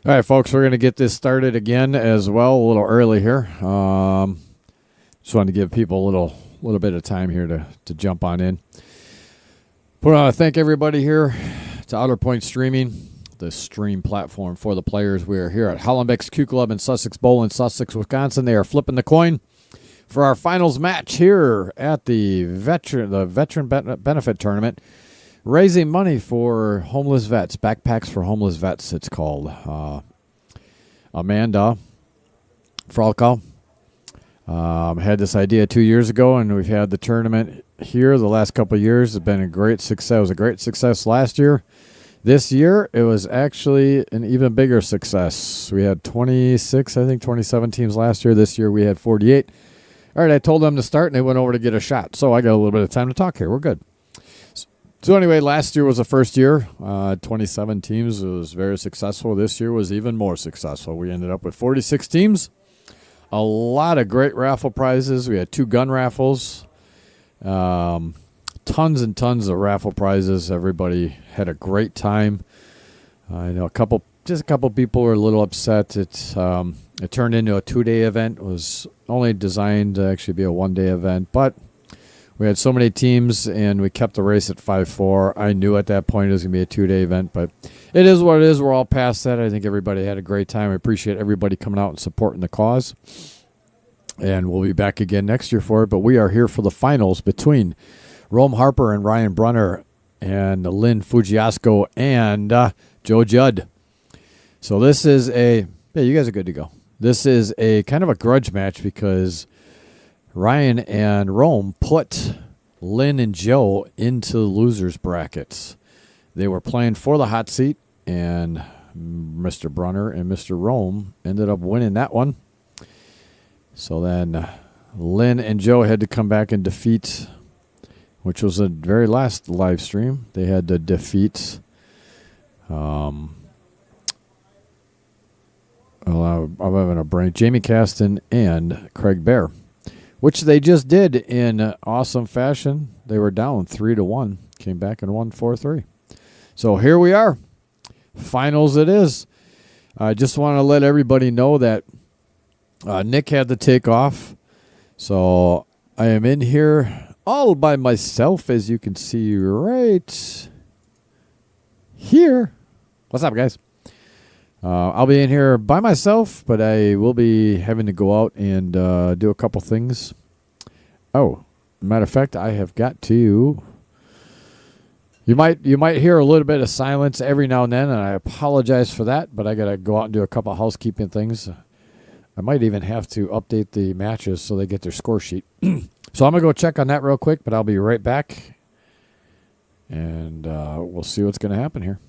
All right, folks, we're going to get this started again as well, a little early here. Just wanted to give people a little bit of time here to jump on in. But I want to thank everybody here to Outer Point Streaming, the stream platform for the players. We are here at Hollenbeck's Q Club in Sussex Bowl in Sussex, Wisconsin. They are flipping the coin for our finals match here at the Veteran Benefit Tournament, raising money for homeless vets, backpacks for homeless vets, it's called. Amanda Fralkow had this idea 2 years ago, and we've had the tournament here the last couple of years. It's been a great success. It was a great success last year. This year, it was actually an even bigger success. We had 27 teams last year. This year, we had 48. All right, I told them to start, and they went over to get a shot. So I got a little bit of time to talk here. We're good. So anyway, last year was the first year. 27 teams. It was very successful. This year was even more successful. We ended up with 46 teams. A lot of great raffle prizes. We had 2 gun raffles. Tons and tons of raffle prizes. Everybody had a great time. I know a couple people were a little upset. It turned into a 2-day event. It was only designed to actually be a 1-day event, but we had so many teams, and we kept the race at 5-4. I knew at that point it was going to be a 2-day event, but it is what it is. We're all past that. I think everybody had a great time. I appreciate everybody coming out and supporting the cause. And we'll be back again next year for it. But we are here for the finals between Rome Harper and Ryan Brunner and Lynn Fugiasco and Joe Judd. So this is you guys are good to go. This is a kind of a grudge match because Ryan and Rome put Lynn and Joe into the losers brackets. They were playing for the hot seat, and Mr. Brunner and Mr. Rome ended up winning that one. So then Lynn and Joe had to come back and defeat, which was the very last live stream. They had to defeat I'm having a brain. Jamie Caston and Craig Bear, which they just did in awesome fashion. They were down 3-1, came back and won 4-3. So here we are. Finals it is. I just want to let everybody know that Nick had to take off. So I am in here all by myself, as you can see right here. What's up, guys? I'll be in here by myself, but I will be having to go out and do a couple things. Oh, matter of fact, I have got to. You might hear a little bit of silence every now and then, and I apologize for that. But I got to go out and do a couple of housekeeping things. I might even have to update the matches so they get their score sheet. So I'm gonna go check on that real quick, but I'll be right back, and we'll see what's gonna happen here.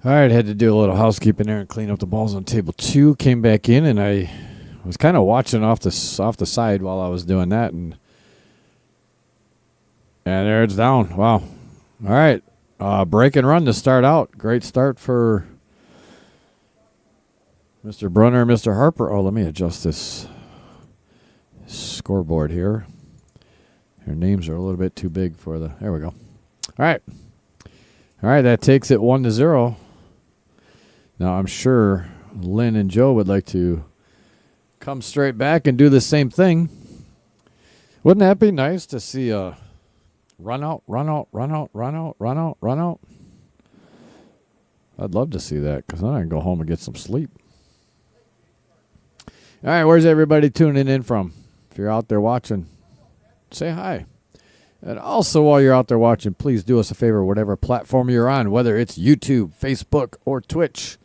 All right, had to do a little housekeeping there and clean up the balls on table 2. Came back in, and I was kind of watching off the side while I was doing that, and there it's down. Wow. All right, break and run to start out. Great start for Mr. Brunner and Mr. Harper. Oh, let me adjust this scoreboard here. Their names are a little bit too big for the. There we go. All right, that takes it 1-0. Now, I'm sure Lynn and Joe would like to come straight back and do the same thing. Wouldn't that be nice to see a run out, run out, run out, run out, run out, run out? I'd love to see that because then I can go home and get some sleep. All right, where's everybody tuning in from? If you're out there watching, say hi. And also, while you're out there watching, please do us a favor, whatever platform you're on, whether it's YouTube, Facebook, or Twitch,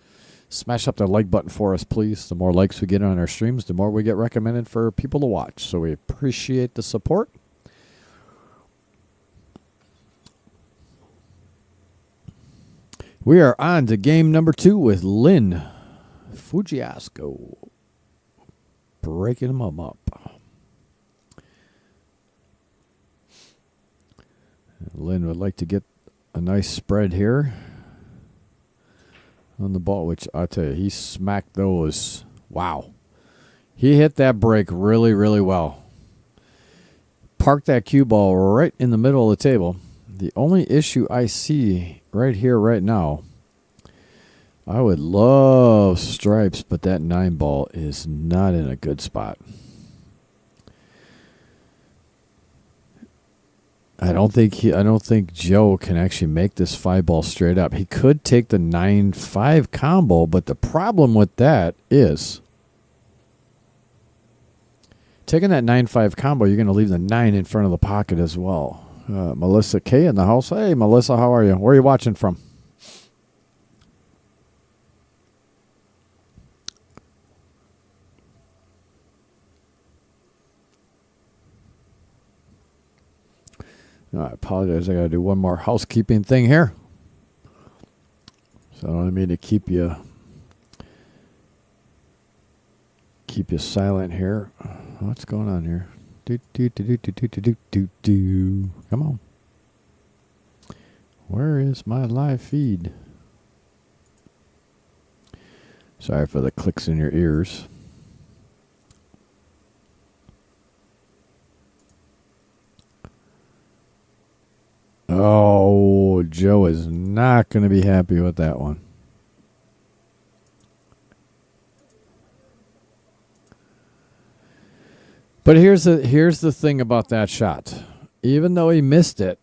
smash up the like button for us, please. The more likes we get on our streams, the more we get recommended for people to watch. So we appreciate the support. We are on to game number 2 with Lynn Fugiasco. Breaking them up. Lynn would like to get a nice spread here on the ball, which I tell you, he smacked those. Wow. He hit that break really, really well. Parked that cue ball right in the middle of the table. The only issue I see right here, right now, I would love stripes, but that 9 ball is not in a good spot. I don't think Joe can actually make this 5 ball straight up. He could take the 9-5 combo, but the problem with that is taking that 9-5 combo, you're going to leave the 9 in front of the pocket as well. Melissa K in the house. Hey, Melissa, how are you? Where are you watching from? I apologize. I got to do one more housekeeping thing here. So I don't mean to keep you silent here. What's going on here? Come on. Where is my live feed? Sorry for the clicks in your ears. Oh, Joe is not going to be happy with that one. But here's the thing about that shot. Even though he missed it,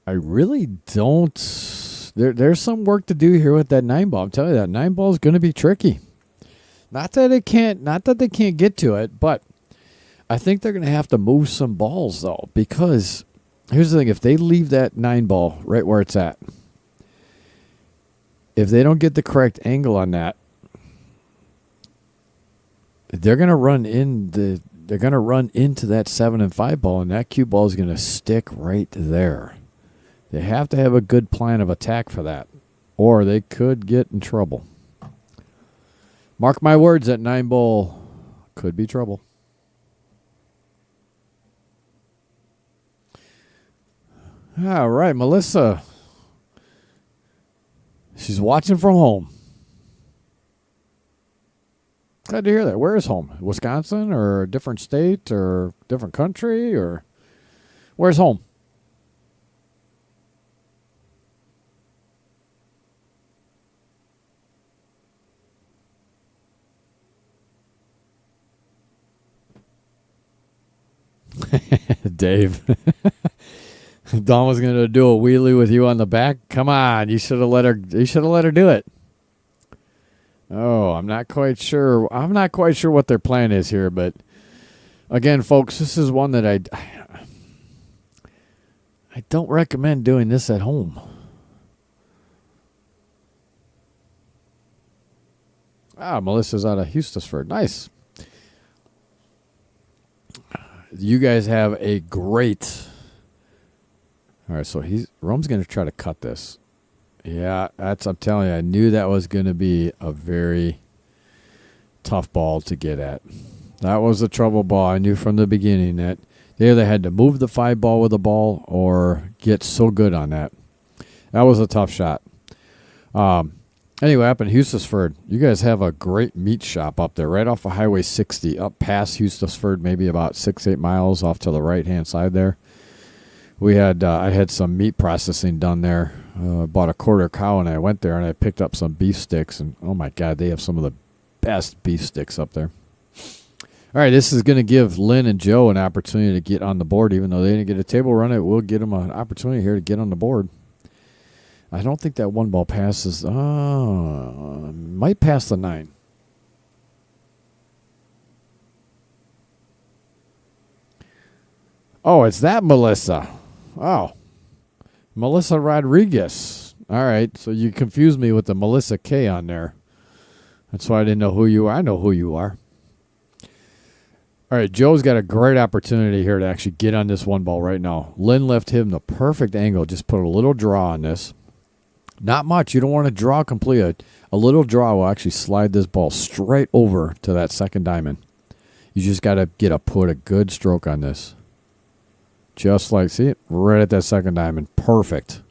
I really don't. There's some work to do here with that 9 ball. I'm telling you, that 9 ball is going to be tricky. Not that they can't get to it, but I think they're going to have to move some balls though, because here's the thing: if they leave that 9 ball right where it's at, if they don't get the correct angle on that, they're going to run into that 7 and 5 ball, and that cue ball is going to stick right there. They have to have a good plan of attack for that, or they could get in trouble. Mark my words, that 9 ball could be trouble. All right, Melissa. She's watching from home. Glad to hear that. Where is home? Wisconsin or a different state or different country, or where's home? Dave. Dawn was going to do a wheelie with you on the back. Come on, you should have let her do it. Oh, I'm not quite sure what their plan is here, but again, folks, this is one that I don't recommend doing this at home. Melissa's out of Houston. Nice. You guys have a great. All right, so Rome's going to try to cut this. Yeah, I'm telling you, I knew that was going to be a very tough ball to get at. That was a trouble ball. I knew from the beginning that they either had to move the 5 ball with the ball or get so good on that. That was a tough shot. Anyway, up in Houston, you guys have a great meat shop up there, right off of Highway 60, up past Houston, maybe about 6-8 miles off to the right-hand side there. I had some meat processing done there bought a quarter cow, and I went there and I picked up some beef sticks, and oh my God, they have some of the best beef sticks up there. All right, this is going to give Lynn and Joe an opportunity to get on the board, even though they didn't get a table run. It will get them an opportunity here to get on the board. I don't think that one ball passes. Might pass the 9. Oh, it's that Melissa. Oh, Melissa Rodriguez. All right, so you confused me with the Melissa K on there. That's why I didn't know who you are. I know who you are. All right, Joe's got a great opportunity here to actually get on this one ball right now. Lynn left him the perfect angle. Just put a little draw on this. Not much. You don't want to draw completely. A little draw will actually slide this ball straight over to that second diamond. You just got to put a good stroke on this. Just like, see it? Right at that second diamond. Perfect.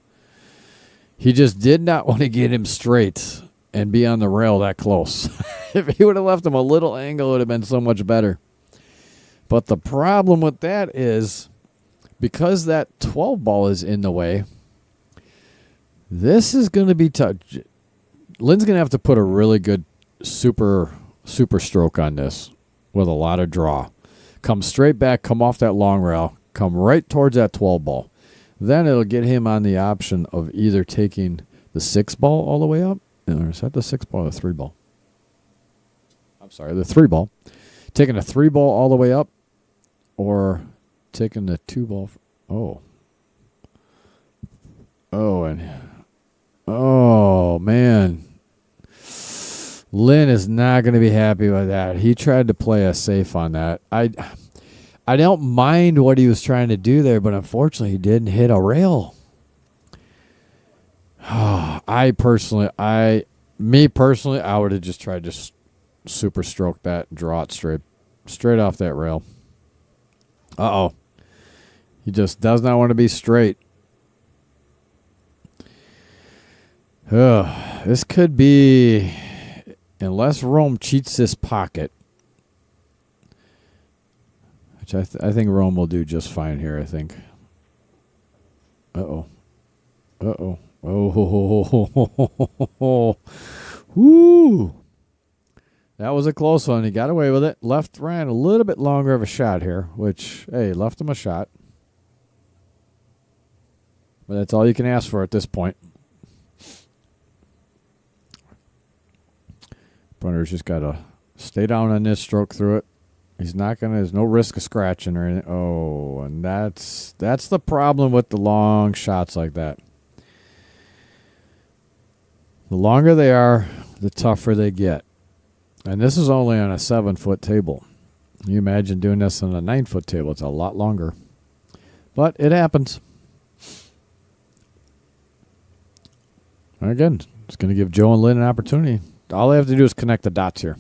He just did not want to get him straight and be on the rail that close. If he would have left him a little angle, it would have been so much better. But the problem with that is, because that 12 ball is in the way, this is going to be tough. Lynn's going to have to put a really good super stroke on this with a lot of draw. Come straight back, come off that long rail, come right towards that 12 ball. Then it'll get him on the option of either taking the 6 ball all the way up. Or is that the 6 ball or the 3 ball? I'm sorry, the 3 ball. Taking a 3 ball all the way up, or taking the 2 ball. Oh, man. Lynn is not going to be happy with that. He tried to play us safe on that. I don't mind what he was trying to do there, but unfortunately he didn't hit a rail. I would have just tried to super stroke that and draw it straight off that rail. Uh-oh. He just does not want to be straight. This could be, unless Rome cheats this pocket, which I think Rome will do just fine here, I think. Uh-oh. Oh, whoo. That was a close one. He got away with it. Left ran a little bit longer of a shot here, which, hey, left him a shot. But that's all you can ask for at this point. Brunner's just got to stay down on this, stroke through it. He's not going to, there's no risk of scratching or anything. Oh, and that's the problem with the long shots like that. The longer they are, the tougher they get. And this is only on a 7-foot table. You imagine doing this on a 9-foot table. It's a lot longer. But it happens. And again, it's going to give Joe and Lynn an opportunity. All they have to do is connect the dots here.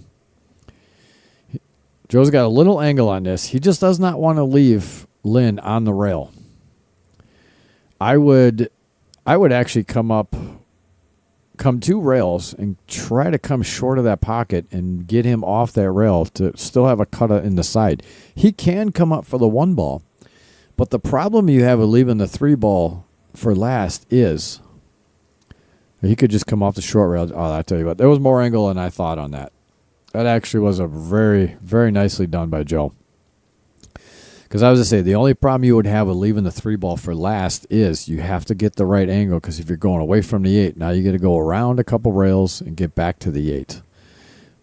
Joe's got a little angle on this. He just does not want to leave Lynn on the rail. I would actually come 2 rails and try to come short of that pocket and get him off that rail to still have a cut in the side. He can come up for the 1 ball, but the problem you have with leaving the 3 ball for last is he could just come off the short rail. Oh, I tell you what, there was more angle than I thought on that. That actually was a very, very nicely done by Joe. Because I was going to say, the only problem you would have with leaving the 3 ball for last is you have to get the right angle, because if you're going away from the 8, now you got to go around a couple rails and get back to the 8.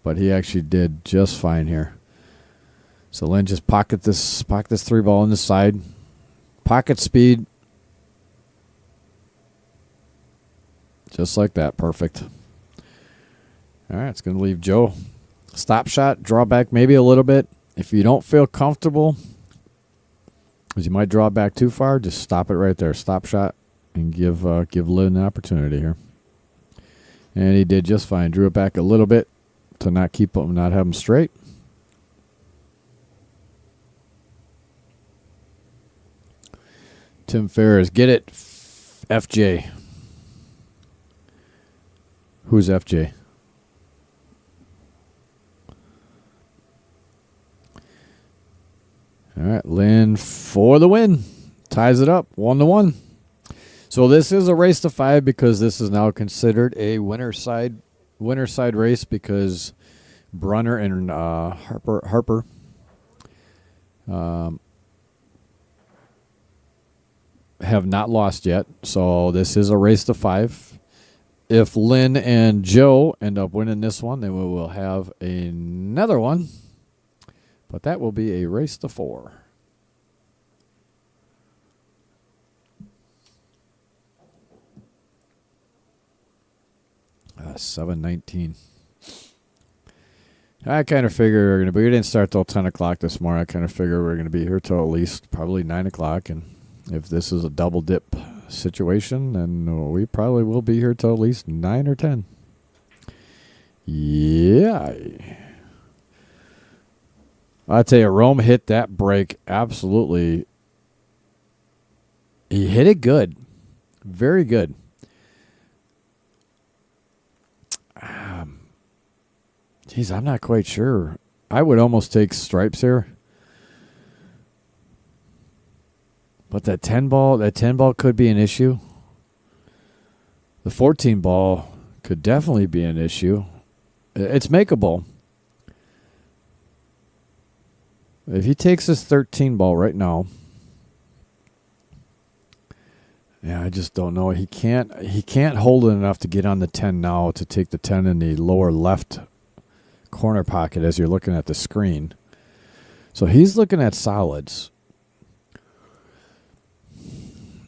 But he actually did just fine here. So Lynn just pocket this 3 ball on the side. Pocket speed. Just like that. Perfect. All right, it's going to leave Joe. Stop shot, draw back maybe a little bit. If you don't feel comfortable, because you might draw back too far, just stop it right there. Stop shot and give Lynn an opportunity here. And he did just fine. Drew it back a little bit to not have him straight. Tim Ferriss, get it, FJ. Who's FJ? All right, Lynn for the win. Ties it up 1-1. So this is a race to 5 because this is now considered a winner side race because Brunner and Harper have not lost yet. So this is a race to 5. If Lynn and Joe end up winning this one, then we will have another one. But that will be a race to 4. $7.19. I kind of figured we didn't start till 10 o'clock this morning. I kind of figured we're going to be here till at least probably 9 o'clock. And if this is a double dip situation, then we probably will be here till at least 9 or 10. Yeah. I tell you, Rome hit that break absolutely. He hit it good. Very good. Geez, I'm not quite sure. I would almost take stripes here. But that 10 ball could be an issue. The 14 ball could definitely be an issue. It's makeable. If he takes his 13 ball right now, yeah, I just don't know. He can't hold it enough to get on the 10 now to take the 10 in the lower left corner pocket as you're looking at the screen. So he's looking at solids.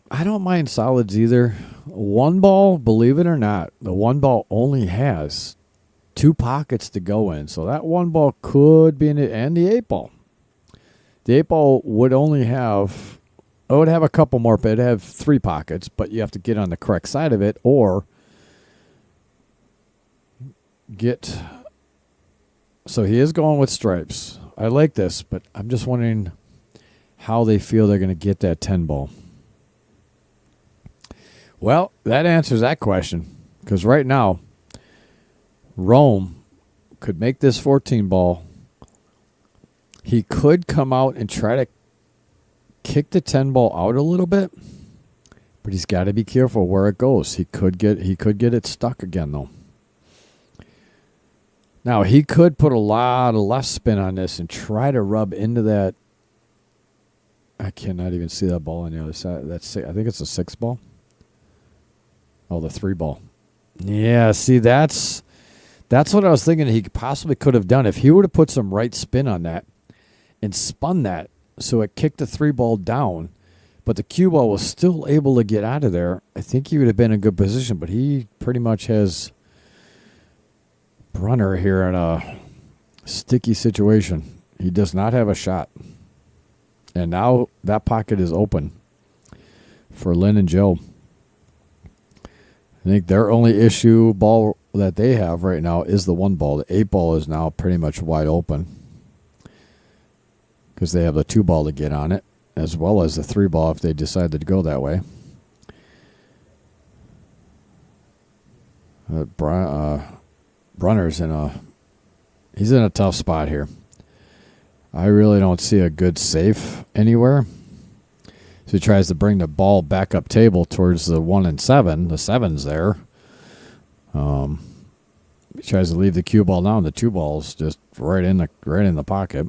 I don't mind solids either. One ball, believe it or not, the one ball only has 2 pockets to go in. So that one ball could be in it, and the 8 ball. The 8 ball would only have, it would have a couple more, but it'd have 3 pockets, but you have to get on the correct side of it or get. So he is going with stripes. I like this, but I'm just wondering how they feel they're going to get that 10 ball. Well, that answers that question. Because right now, Rome could make this 14 ball. He could come out and try to kick the 10 ball out a little bit. But he's got to be careful where it goes. He could get it stuck again, though. Now, he could put a lot of left spin on this and try to rub into that. I cannot even see that ball on the other side. I think it's a 6 ball. Oh, the 3 ball. Yeah, see, that's what I was thinking he possibly could have done. If he would have put some right spin on that and spun that so it kicked the 3 ball down, but the cue ball was still able to get out of there, I think he would have been in a good position. But he pretty much has Brunner here in a sticky situation. He does not have a shot. And now that pocket is open for Lynn and Joe. I think their only issue ball that they have right now is the 1 ball. The 8 ball is now pretty much wide open because they have the 2 ball to get on it, as well as the 3 ball if they decided to go that way. Brunner's he's in a tough spot here. I really don't see a good safe anywhere. So he tries to bring the ball back up table towards the 1 and 7. The 7's there. He tries to leave the cue ball down. The 2 ball's just right in the pocket.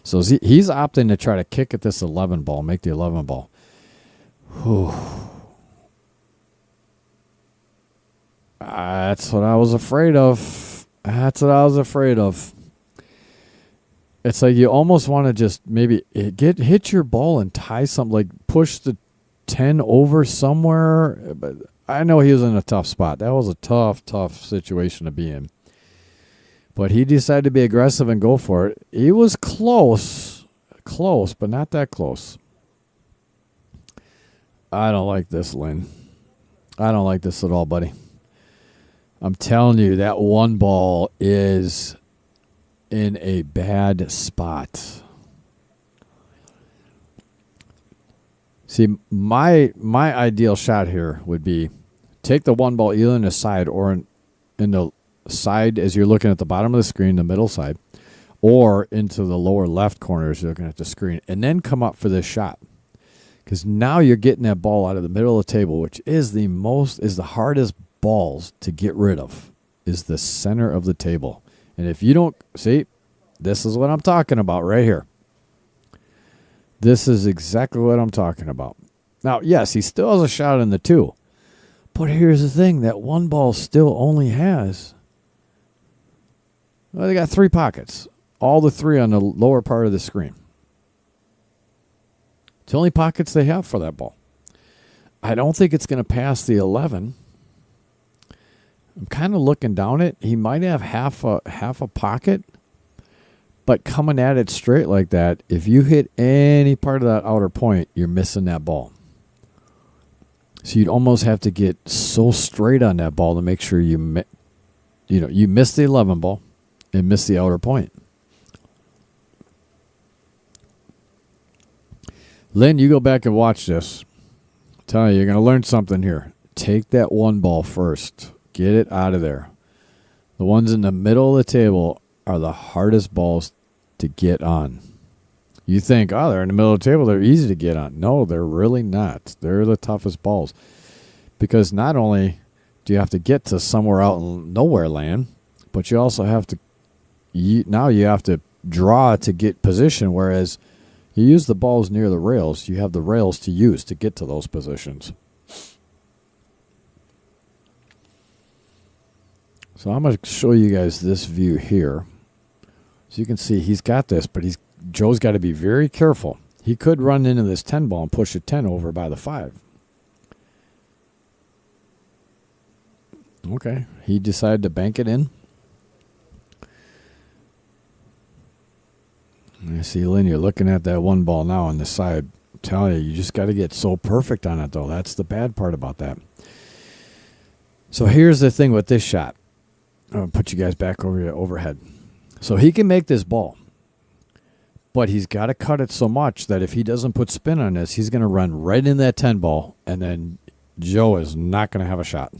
So he's opting to try to kick at this 11 ball, make the 11 ball. Whew. That's what I was afraid of. It's like you almost want to just maybe hit your ball and tie something, like push the 10 over somewhere. But I know he was in a tough spot. That was a tough situation to be in. But he decided to be aggressive and go for it. He was close, but not that close. I don't like this, Lynn. I don't like this at all, buddy. I'm telling you, that 1 ball is in a bad spot. See, my ideal shot here would be take the 1 ball either in the side or in the side as you're looking at the bottom of the screen, the middle side, or into the lower left corner as you're looking at the screen, and then come up for this shot. Because now you're getting that ball out of the middle of the table, which is the hardest balls to get rid of, is the center of the table. And if you don't, see, this is what I'm talking about right here. This is exactly what I'm talking about. Now, yes, he still has a shot in the 2. But here's the thing. That one ball still only has, well, they got 3 pockets. All the 3 on the lower part of the screen. It's the only pockets they have for that ball. I don't think it's going to pass the 11. I'm kind of looking down it. He might have half a pocket. But coming at it straight like that, if you hit any part of that outer point, you're missing that ball. So you'd almost have to get so straight on that ball to make sure you miss the 11 ball and miss the outer point. Lynn, you go back and watch this. I'm telling you, you're going to learn something here. Take that 1 ball first. Get it out of there. The ones in the middle of the table are the hardest balls to get on. You think, oh, they're in the middle of the table, they're easy to get on. No, they're really not. They're the toughest balls. Because not only do you have to get to somewhere out in nowhere land, but you also have to, now you have to draw to get position, whereas you use the balls near the rails, you have the rails to use to get to those positions. So I'm going to show you guys this view here. So you can see he's got this, but Joe's got to be very careful. He could run into this 10 ball and push a 10 over by the 5. Okay, he decided to bank it in. I see, Lynn, you're looking at that 1 ball now on the side. I'm telling you, you just got to get so perfect on it, though. That's the bad part about that. So here's the thing with this shot. I'm going to put you guys back over your overhead. So he can make this ball, but he's got to cut it so much that if he doesn't put spin on this, he's going to run right in that 10 ball, and then Joe is not going to have a shot.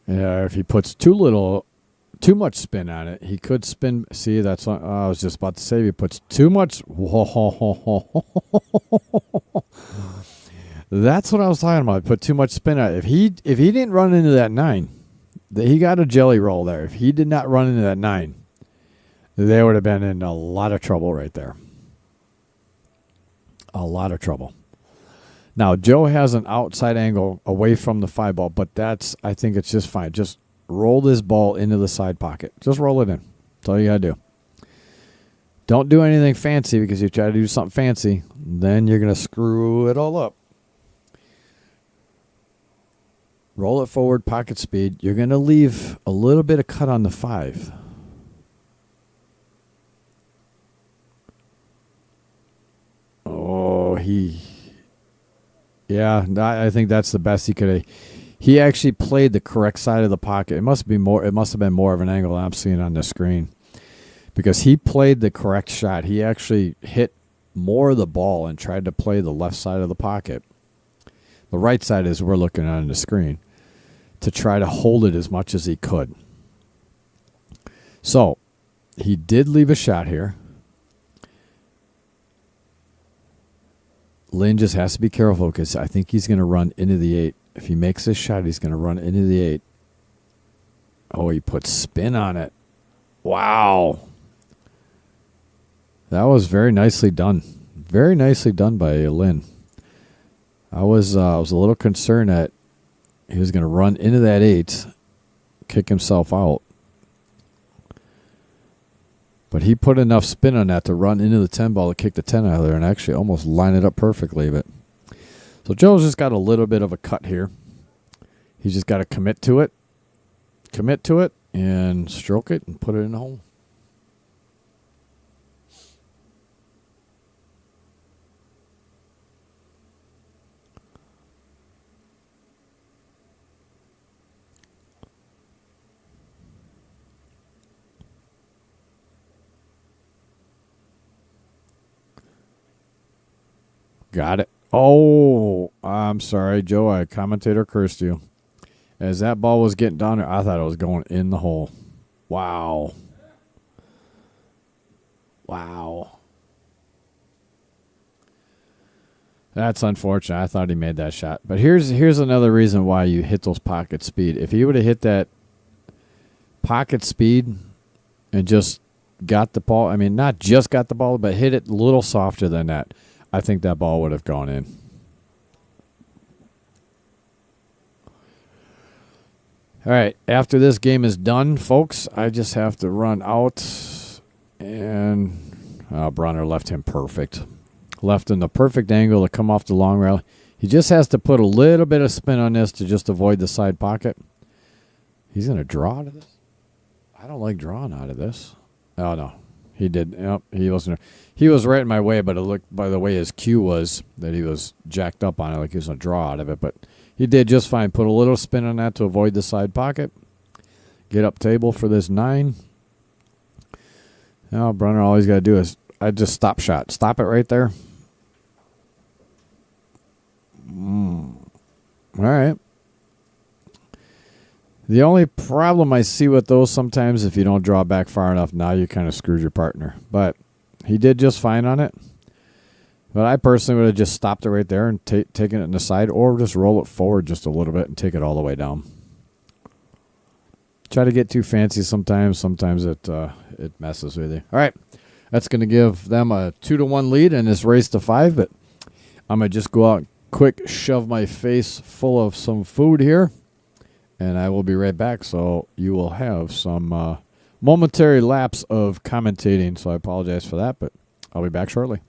Yeah, if he puts too much spin on it, he could spin. See, that's what I was just about to say. If he puts too much. That's what I was talking about. Put too much spin on it. If he didn't run into that 9, he got a jelly roll there. If he did not run into that 9, they would have been in a lot of trouble right there. A lot of trouble. Now, Joe has an outside angle away from the 5 ball, but I think it's just fine. Just roll this ball into the side pocket. Just roll it in. That's all you got to do. Don't do anything fancy, because if you try to do something fancy, then you're going to screw it all up. Roll it forward, pocket speed. You're going to leave a little bit of cut on the 5. Oh, yeah, I think that's the best he could. He actually played the correct side of the pocket. It must have been more of an angle I'm seeing on the screen, because he played the correct shot. He actually hit more of the ball and tried to play the left side of the pocket. The right side is we're looking at on the screen, to try to hold it as much as he could. So he did leave a shot here. Lynn just has to be careful, because I think he's going to run into the 8. If he makes this shot, he's going to run into the 8. Oh, he put spin on it. Wow. That was very nicely done. Very nicely done by Lynn. I was a little concerned that he was going to run into that 8, kick himself out. But he put enough spin on that to run into the 10 ball to kick the 10 out of there and actually almost line it up perfectly. But so Joe's just got a little bit of a cut here. He's just got to commit to it, and stroke it and put it in the hole. Got it. Oh, I'm sorry, Joe. I commentator cursed you. As that ball was getting down there, I thought it was going in the hole. Wow. Wow. That's unfortunate. I thought he made that shot. But here's another reason why you hit those pocket speed. If he would have hit that pocket speed and just got the ball, I mean, not just got the ball, but hit it a little softer than that, I think that ball would have gone in. All right, after this game is done, folks, I just have to run out. And Brunner left him perfect. Left in the perfect angle to come off the long rail. He just has to put a little bit of spin on this to just avoid the side pocket. He's going to draw out of this? I don't like drawing out of this. Oh, no. He did. Yep, he wasn't. He was right in my way, but it looked by the way his cue was that he was jacked up on it like he was going to draw out of it. But he did just fine. Put a little spin on that to avoid the side pocket. Get up table for this 9. Now, Brunner, all he's got to do is I just stop shot. Stop it right there. All right. The only problem I see with those sometimes, if you don't draw back far enough, now you kind of screwed your partner. But he did just fine on it. But I personally would have just stopped it right there and taken it in the side, or just roll it forward just a little bit and take it all the way down. Try to get too fancy sometimes. Sometimes it messes with you. All right. That's going to give them a 2-1 lead in this race to 5. But I'm going to just go out quick, shove my face full of some food here, and I will be right back. So you will have some momentary lapse of commentating. So I apologize for that, but I'll be back shortly.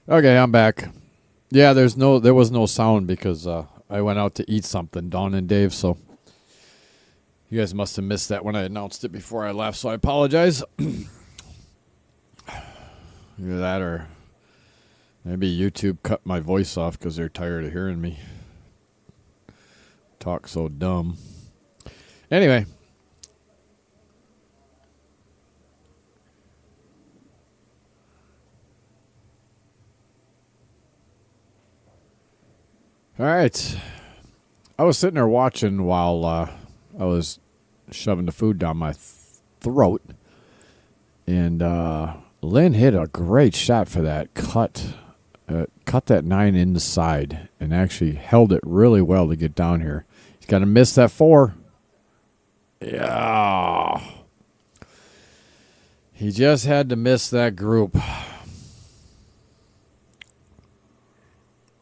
Okay, I'm back. Yeah, there was no sound because I went out to eat something, Dawn and Dave. So you guys must have missed that when I announced it before I left. So I apologize. Either that or maybe YouTube cut my voice off because they're tired of hearing me talk so dumb. Anyway. All right. I was sitting there watching while I was shoving the food down my throat. And Lynn hit a great shot for that. Cut that 9 in the side and actually held it really well to get down here. He's got to miss that 4. Yeah. He just had to miss that group.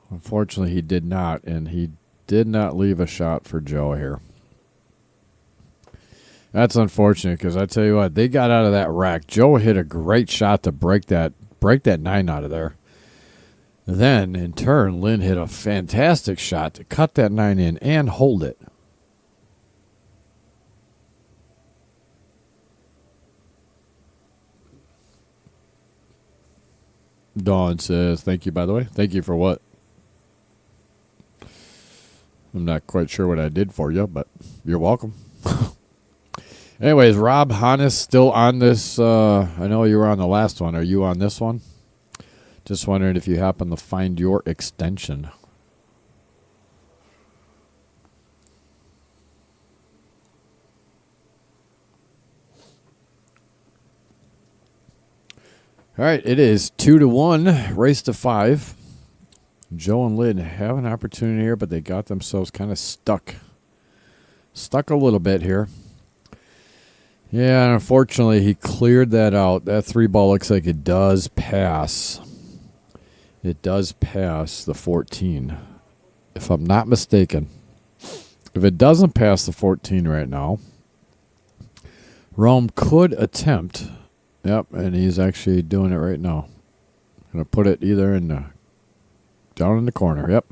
Unfortunately, he did not, and he did not leave a shot for Joe here. That's unfortunate because I tell you what, they got out of that rack. Joe hit a great shot to break that 9 out of there. Then, in turn, Lynn hit a fantastic shot to cut that 9 in and hold it. Dawn says, thank you, by the way. Thank you for what? I'm not quite sure what I did for you, but you're welcome. Anyways, Rob Hannes still on this. I know you were on the last one. Are you on this one? Just wondering if you happen to find your extension. All right, it is 2-1, race to 5. Joe and Lynn have an opportunity here, but they got themselves kind of stuck. Stuck a little bit here. Yeah, and unfortunately, he cleared that out. That 3 ball looks like it does pass. It does pass the 14, if I'm not mistaken. If it doesn't pass the 14 right now, Rome could attempt. Yep, and he's actually doing it right now. Going to put it either down in the corner. Yep.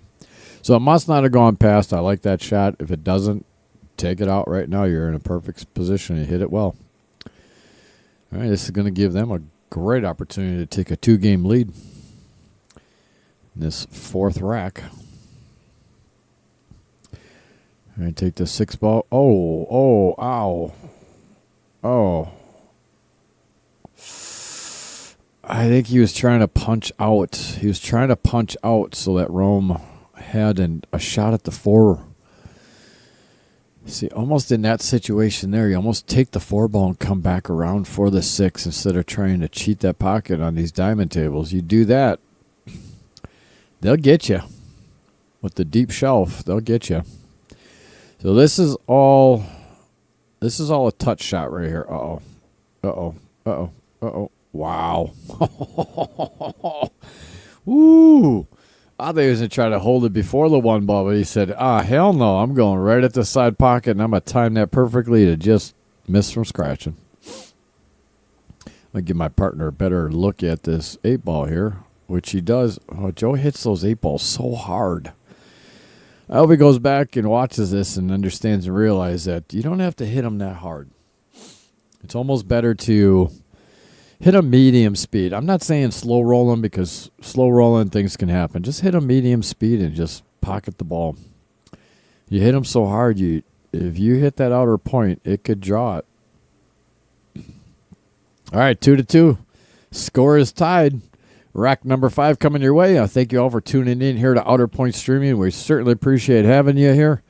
So it must not have gone past. I like that shot. If it doesn't, take it out right now. You're in a perfect position. You hit it well. All right, this is going to give them a great opportunity to take a 2-game lead in this 4th rack. All right, take the 6 ball. Oh, ow. Oh. I think he was trying to punch out. He was trying to punch out so that Rome had a shot at the 4. See, almost in that situation there, you almost take the 4 ball and come back around for the 6 instead of trying to cheat that pocket on these diamond tables. You do that, they'll get you. With the deep shelf, they'll get you. So this is all a touch shot right here. Uh-oh. Uh-oh. Uh-oh. Uh-oh. Wow. Woo. I thought he was going to try to hold it before the 1 ball, but he said, hell no. I'm going right at the side pocket, and I'm going to time that perfectly to just miss from scratching. I'm going to give my partner a better look at this 8 ball here, which he does. Oh, Joe hits those 8 balls so hard. I hope he goes back and watches this and understands and realizes that you don't have to hit them that hard. It's almost better to hit a medium speed. I'm not saying slow rolling because slow rolling things can happen. Just hit a medium speed and just pocket the ball. You hit them so hard, if you hit that outer point, it could draw it. All right, 2-2. Score is tied. Rack number 5 coming your way. I thank you all for tuning in here to Outer Point Streaming. We certainly appreciate having you here.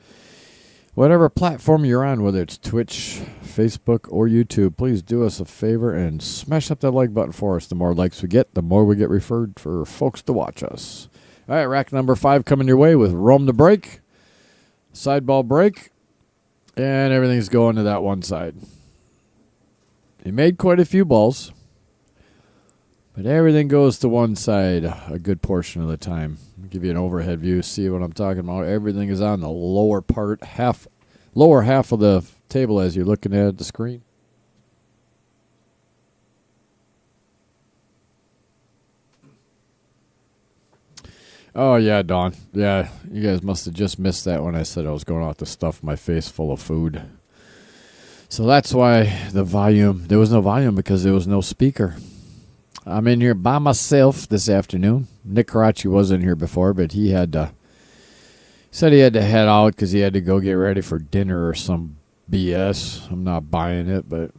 Whatever platform you're on, whether it's Twitch, Facebook, or YouTube, please do us a favor and smash up that like button for us. The more likes we get, the more we get referred for folks to watch us. All right, rack number 5 coming your way with Rome to break, side ball break, and everything's going to that one side. He made quite a few balls, but everything goes to one side a good portion of the time. I'll give you an overhead view, see what I'm talking about. Everything is on the lower part, lower half of the table as you're looking at the screen. Oh, yeah, Dawn. Yeah, you guys must have just missed that when I said I was going out to stuff my face full of food. So that's why there was no volume because there was no speaker. I'm in here by myself this afternoon. Nick Karachi was in here before, but he said he had to head out because he had to go get ready for dinner or some BS. I'm not buying it, but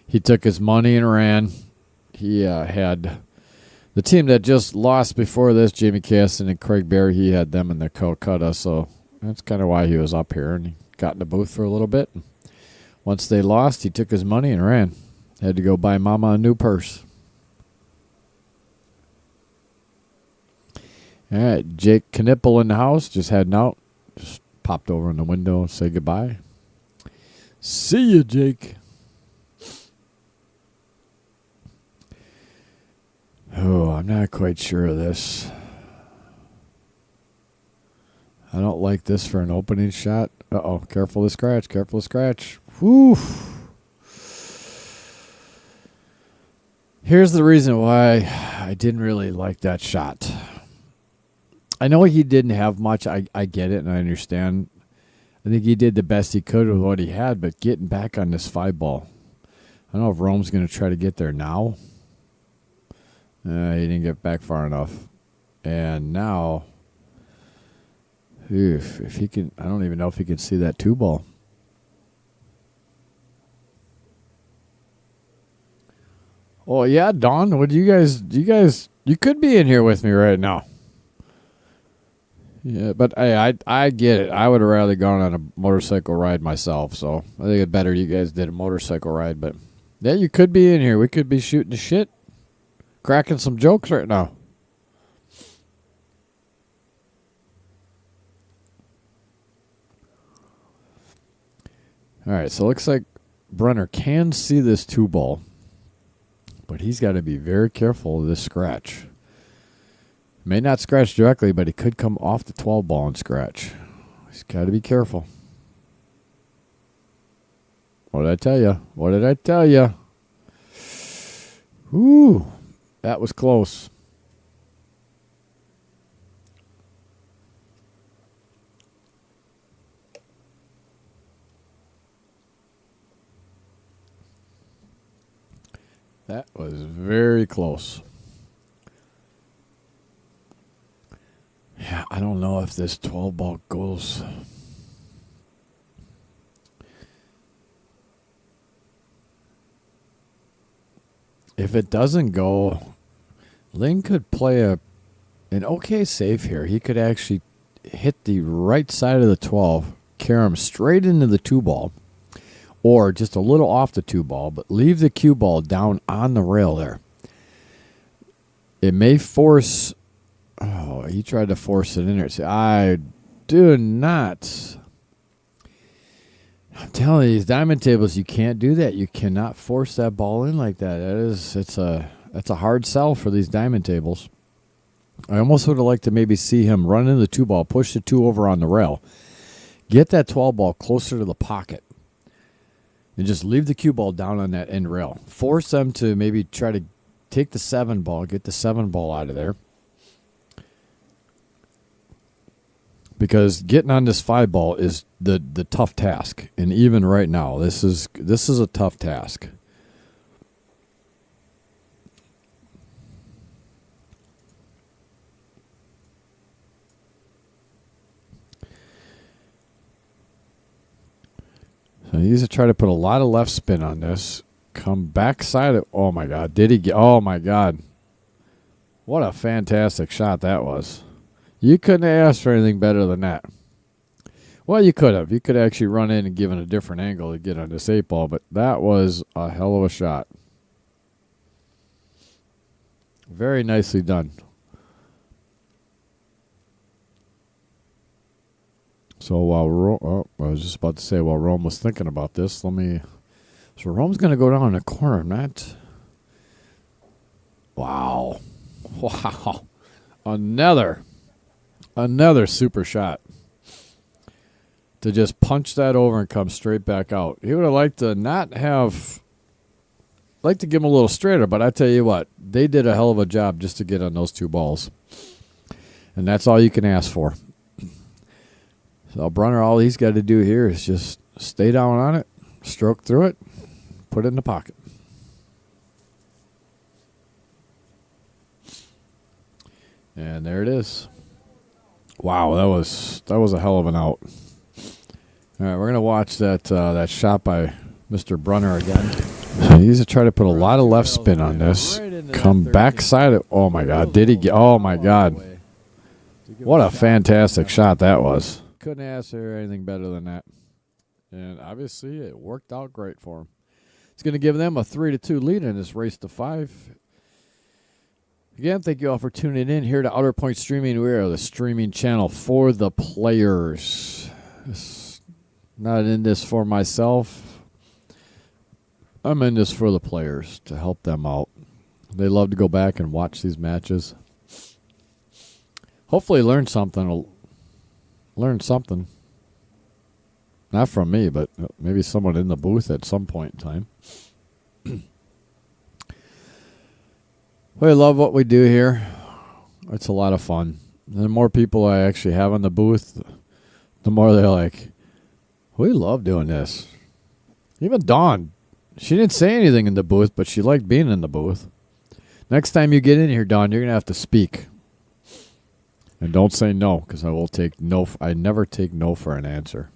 he took his money and ran. He had the team that just lost before this, Jamie Caston and Craig Berry, he had them in the Calcutta, so that's kind of why he was up here, and he got in the booth for a little bit. Once they lost, he took his money and ran. Had to go buy Mama a new purse. All right, Jake Knipple in the house, just heading out. Just popped over in the window and said goodbye. See you, Jake. Oh, I'm not quite sure of this. I don't like this for an opening shot. Uh-oh, careful to scratch, careful to scratch. Whew. Here's the reason why I didn't really like that shot. I know he didn't have much. I get it, and I understand. I think he did the best he could with what he had, but getting back on this 5-ball. I don't know if Rome's going to try to get there now. He didn't get back far enough. And now, if he can, I don't even know if he can see that 2-ball. Oh, yeah, Don, what do you guys, you could be in here with me right now. Yeah, but hey, I get it. I would have rather gone on a motorcycle ride myself, so I think it's better you guys did a motorcycle ride. But yeah, you could be in here. We could be shooting the shit, cracking some jokes right now. All right, so it looks like Brunner can see this 2-ball, but he's got to be very careful of this scratch. May not scratch directly, but he could come off the 12-ball and scratch. He's got to be careful. What did I tell you? What did I tell you? Ooh, that was close. That was very close. Yeah, I don't know if this 12-ball goes. If it doesn't go, Lynn could play an okay save here. He could actually hit the right side of the 12, carry him straight into the 2-ball, or just a little off the 2-ball, but leave the cue ball down on the rail there. It may force. Oh, he tried to force it in there. See, I do not. I'm telling you, these diamond tables, you can't do that. You cannot force that ball in like that. That's a hard sell for these diamond tables. I almost would have liked to maybe see him run into the 2-ball, push the 2 over on the rail, get that 12-ball closer to the pocket, and just leave the cue ball down on that end rail. Force them to maybe try to take the 7-ball, get the 7-ball out of there. Because getting on this 5-ball is the tough task, and even right now, this is a tough task. So he needs to try to put a lot of left spin on this. Come backside of. Oh my God! Did he get? Oh my God! What a fantastic shot that was. You couldn't have asked for anything better than that. Well, you could have. You could actually run in and give it a different angle to get on this 8-ball, but that was a hell of a shot. Very nicely done. So while I was just about to say while Rome was thinking about this, so Rome's going to go down in the corner, not. Wow. Another super shot to just punch that over and come straight back out. He would have liked to give him a little straighter, but I tell you what, they did a hell of a job just to get on those 2 balls. And that's all you can ask for. So Brunner, all he's got to do here is just stay down on it, stroke through it, put it in the pocket. And there it is. Wow, that was a hell of an out. All right, we're gonna watch that shot by Mr. Brunner again. So he's trying to put a lot of left spin on this. Come backside it. Oh my God, did he get? Oh my God, what a fantastic shot that was. Couldn't ask for anything better than that. And obviously, it worked out great for him. It's going to give them a 3-2 lead in this race to 5. Again, thank you all for tuning in here to Outer Point Streaming. We are the streaming channel for the players. Not in this for myself. I'm in this for the players to help them out. They love to go back and watch these matches. Hopefully learn something. Not from me, but maybe someone in the booth at some point in time. We love what we do here. It's a lot of fun. And the more people I actually have in the booth, the more they're like, we love doing this. Even Dawn, she didn't say anything in the booth, but she liked being in the booth. Next time you get in here, Dawn, you're going to have to speak. And don't say no, because I will take no. I never take no for an answer.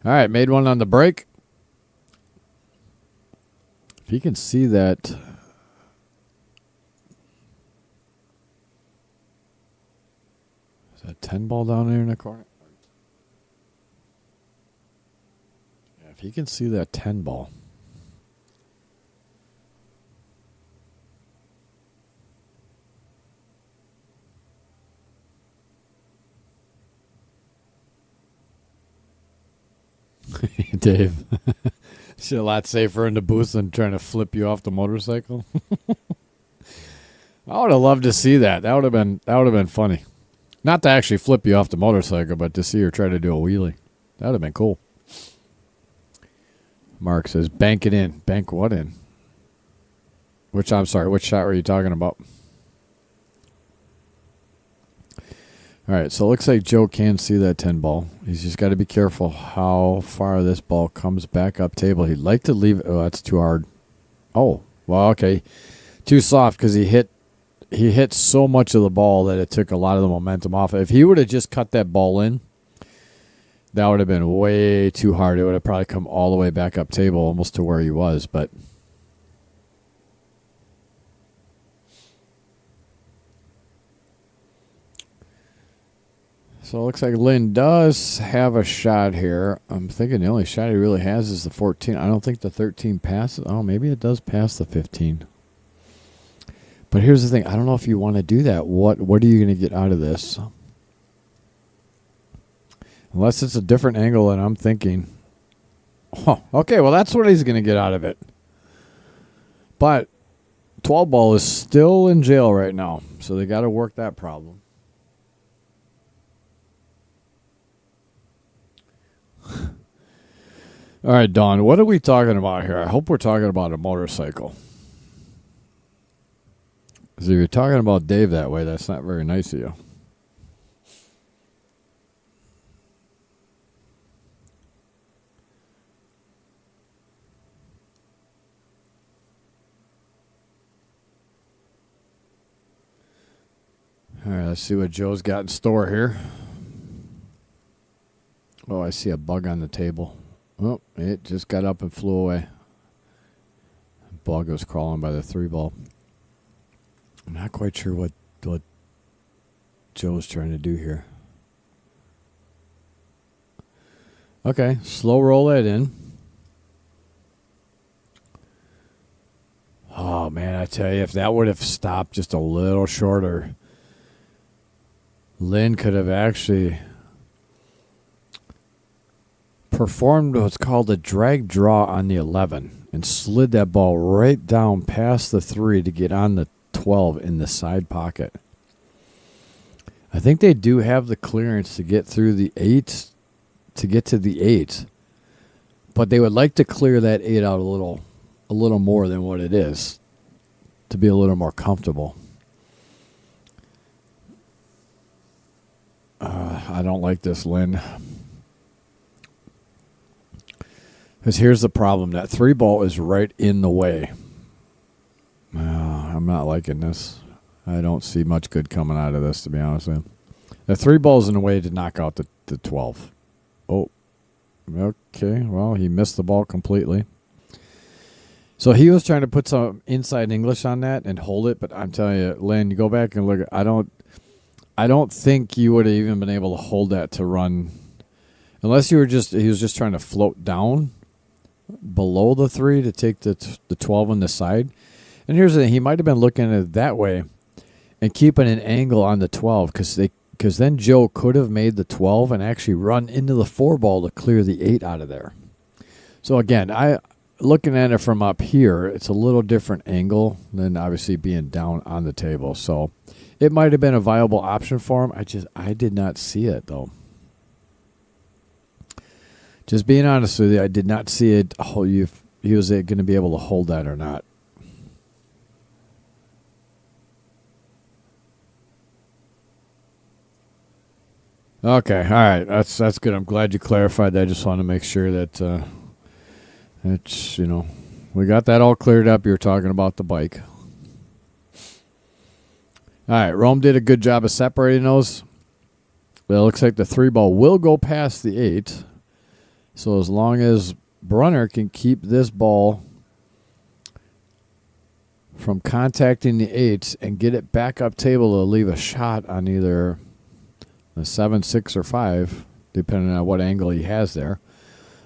All right, made one on the break. If you can see that. Is that 10 ball down there in the corner? Yeah, if you can see that 10 ball. Dave, she's a lot safer in the booth than trying to flip you off the motorcycle. I would have loved to see that. That would have been funny. Not to actually flip you off the motorcycle, but to see her try to do a wheelie. That would have been cool. Mark says, bank it in. Bank what in? Which shot were you talking about? All right, so it looks like Joe can see that 10 ball. He's just got to be careful how far this ball comes back up table. He'd like to leave it. Oh, that's too hard. Oh, well, okay. Too soft because he hit so much of the ball that it took a lot of the momentum off. If he would have just cut that ball in, that would have been way too hard. It would have probably come all the way back up table almost to where he was, but... So it looks like Lynn does have a shot here. I'm thinking the only shot he really has is the 14. I don't think the 13 passes. Oh, maybe it does pass the 15. But here's the thing. I don't know if you want to do that. What are you going to get out of this? Unless it's a different angle than I'm thinking. Oh, okay, well, that's what he's going to get out of it. But 12 ball is still in jail right now, so they got to work that problem. All right, Dawn, what are we talking about here? I hope we're talking about a motorcycle. Because if you're talking about Dave that way, that's not very nice of you. All right, let's see what Joe's got in store here. Oh, I see a bug on the table. Oh, it just got up and flew away. Bug was crawling by the 3 ball. I'm not quite sure what Joe's trying to do here. Okay, slow roll that in. Oh, man, I tell you, if that would have stopped just a little shorter, Lynn could have actually performed what's called a drag draw on the 11 and slid that ball right down past the 3 to get on the 12 in the side pocket. I think they do have the clearance to get through the 8 to get to the 8, but they would like to clear that 8 out a little more than what it is to be a little more comfortable. I don't like this, Lynn. Because here's the problem. That 3 ball is right in the way. I'm not liking this. I don't see much good coming out of this, to be honest with you. The 3 ball's in the way to knock out the 12. Oh, okay. Well, he missed the ball completely. So he was trying to put some inside English on that and hold it, but I'm telling you, Lynn, you go back and look. I don't think you would have even been able to hold that to run, unless he was just trying to float down below the 3 to take the 12 on the side. And here's the thing: he might have been looking at it that way and keeping an angle on the 12, because then Joe could have made the 12 and actually run into the 4 ball to clear the 8 out of there. So again, looking at it from up here, it's a little different angle than obviously being down on the table. So it might have been a viable option for him. I did not see it, though. Just being honest with you, I did not see it. He was going to be able to hold that or not. Okay, all right, that's good. I'm glad you clarified that. I just want to make sure that it's, we got that all cleared up. You were talking about the bike. All right, Rome did a good job of separating those. But it looks like the 3 ball will go past the 8. So as long as Brunner can keep this ball from contacting the 8s and get it back up table to leave a shot on either the 7, 6, or 5, depending on what angle he has there.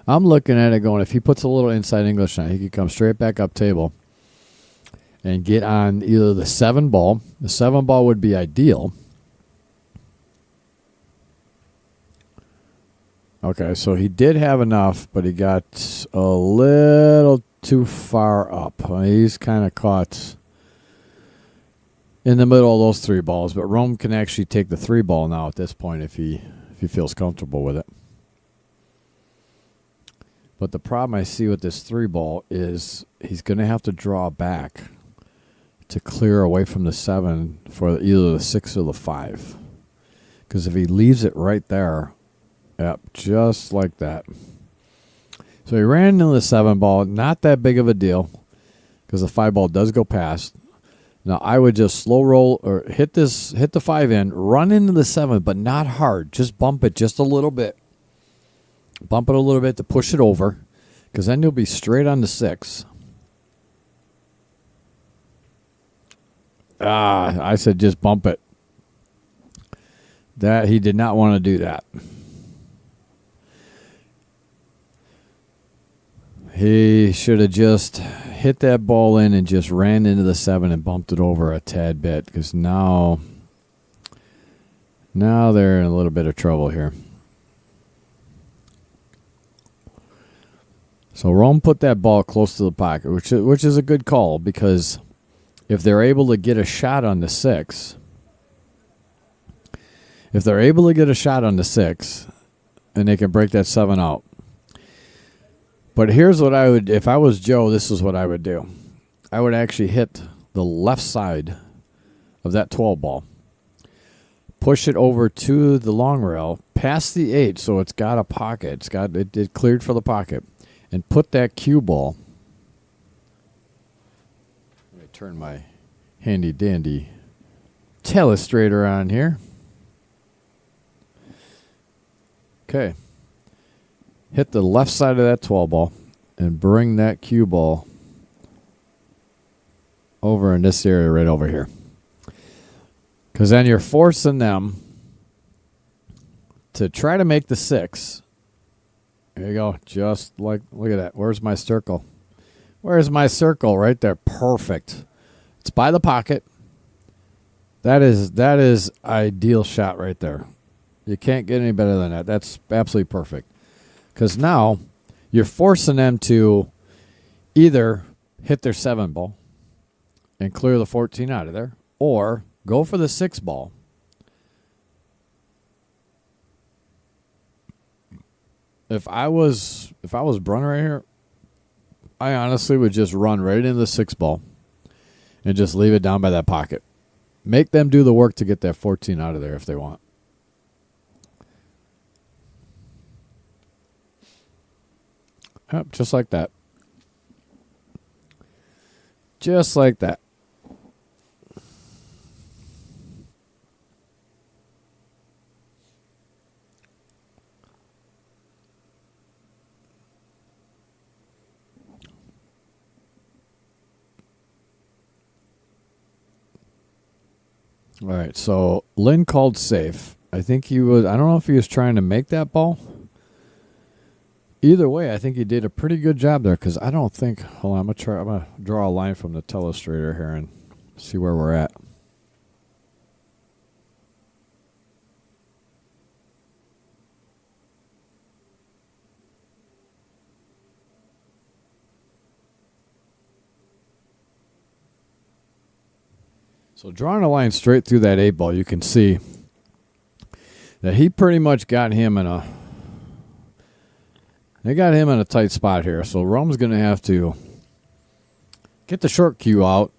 I'm looking at it going, if he puts a little inside English on it, he could come straight back up table and get on either the 7 ball. The 7 ball would be ideal. Okay, so he did have enough, but he got a little too far up. He's kind of caught in the middle of those 3 balls, but Rome can actually take the 3 ball now at this point if he feels comfortable with it. But the problem I see with this 3 ball is he's going to have to draw back to clear away from the 7 for either the 6 or the 5. Because if he leaves it right there, yep, just like that. So he ran into the 7 ball, not that big of a deal, because the 5 ball does go past. Now I would just slow roll or hit the 5 in, run into the 7, but not hard. Just bump it just a little bit. Bump it a little bit to push it over, because then you'll be straight on the 6. I said just bump it. That he did not want to do that. He should have just hit that ball in and just ran into the 7 and bumped it over a tad bit, because now they're in a little bit of trouble here. So Rome put that ball close to the pocket, which is a good call, because if they're able to get a shot on the 6, and they can break that 7 out. But here's what I would, if I was Joe, this is what I would do. I would actually hit the left side of that 12 ball, push it over to the long rail, past the 8, so it's got a pocket. It cleared for the pocket, and put that cue ball. Let me turn my handy dandy telestrator on here. Okay. Hit the left side of that 12 ball and bring that cue ball over in this area right over here. Because then you're forcing them to try to make the 6. There you go. Just like, look at that. Where's my circle? Where's my circle? Right there. Perfect. It's by the pocket. That is ideal shot right there. You can't get any better than that. That's absolutely perfect. Because now you're forcing them to either hit their 7 ball and clear the 14 out of there, or go for the 6 ball. If I was Brunner right here, I honestly would just run right into the 6 ball and just leave it down by that pocket. Make them do the work to get that 14 out of there if they want. Yep, just like that. Just like that. All right, so Lynn called safe. I think he was, I don't know if he was trying to make that ball. Either way, I think he did a pretty good job there because I don't think, hold on, I'm going to draw a line from the telestrator here and see where we're at. So drawing a line straight through that 8-ball, you can see that he pretty much got him in a, they got him in a tight spot here. So Rome's going to have to get the short cue out.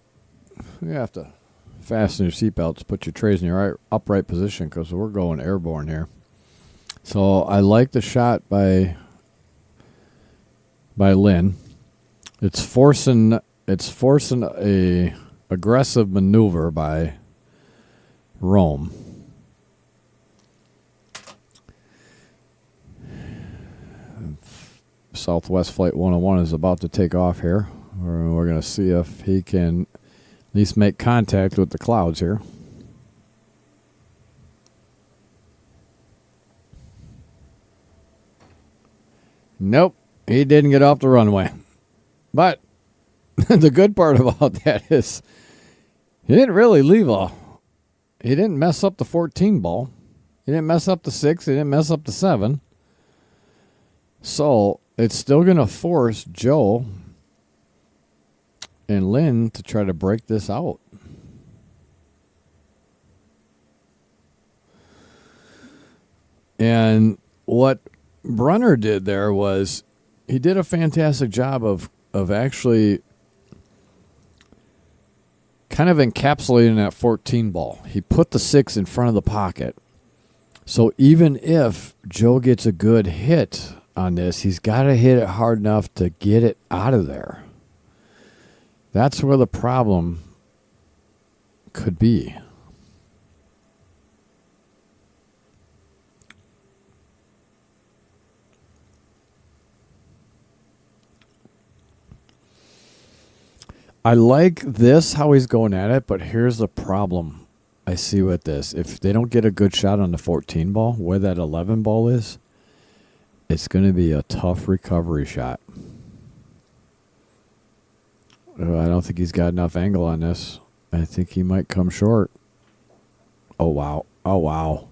You have to fasten your seatbelts, put your trays in your upright position because we're going airborne here. So I like the shot by Lynn. It's forcing a aggressive maneuver by Rome. Southwest Flight 101 is about to take off here. We're going to see if he can at least make contact with the clouds here. Nope, he didn't get off the runway. But the good part about that is he didn't really he didn't mess up the 14 ball. He didn't mess up the 6. He didn't mess up the 7. So it's still going to force Joe and Lynn to try to break this out. And what Brunner did there was he did a fantastic job of actually kind of encapsulating that 14 ball. He put the 6 in front of the pocket. So even if Joe gets a good hit on this, he's got to hit it hard enough to get it out of there. That's where the problem could be. I like this, how he's going at it, but here's the problem I see with this. If they don't get a good shot on the 14 ball, where that 11 ball is, it's going to be a tough recovery shot. I don't think he's got enough angle on this. I think he might come short. Oh, wow. Oh, wow.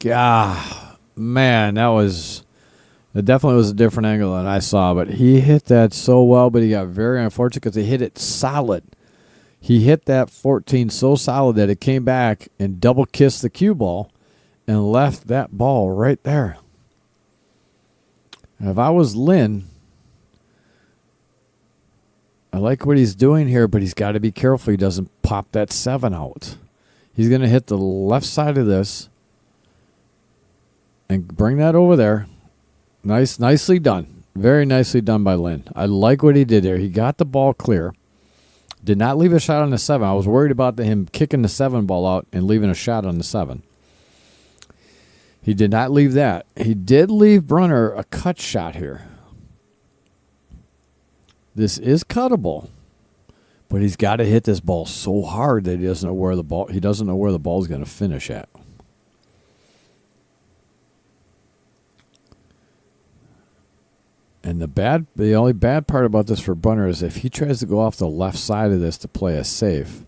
Yeah, man, it definitely was a different angle than I saw, but he hit that so well, but he got very unfortunate because he hit it solid. He hit that 14 so solid that it came back and double kissed the cue ball and left that ball right there. If I was Lynn, I like what he's doing here, but he's got to be careful he doesn't pop that 7 out. He's going to hit the left side of this and bring that over there. Nicely done. Very nicely done by Lynn. I like what he did there. He got the ball clear. Did not leave a shot on the 7. I was worried about him kicking the 7 ball out and leaving a shot on the 7. He did not leave that. He did leave Brunner a cut shot here. This is cuttable, but he's got to hit this ball so hard that he doesn't know where the ball is going to finish at. And the only bad part about this for Brunner is if he tries to go off the left side of this to play a safe,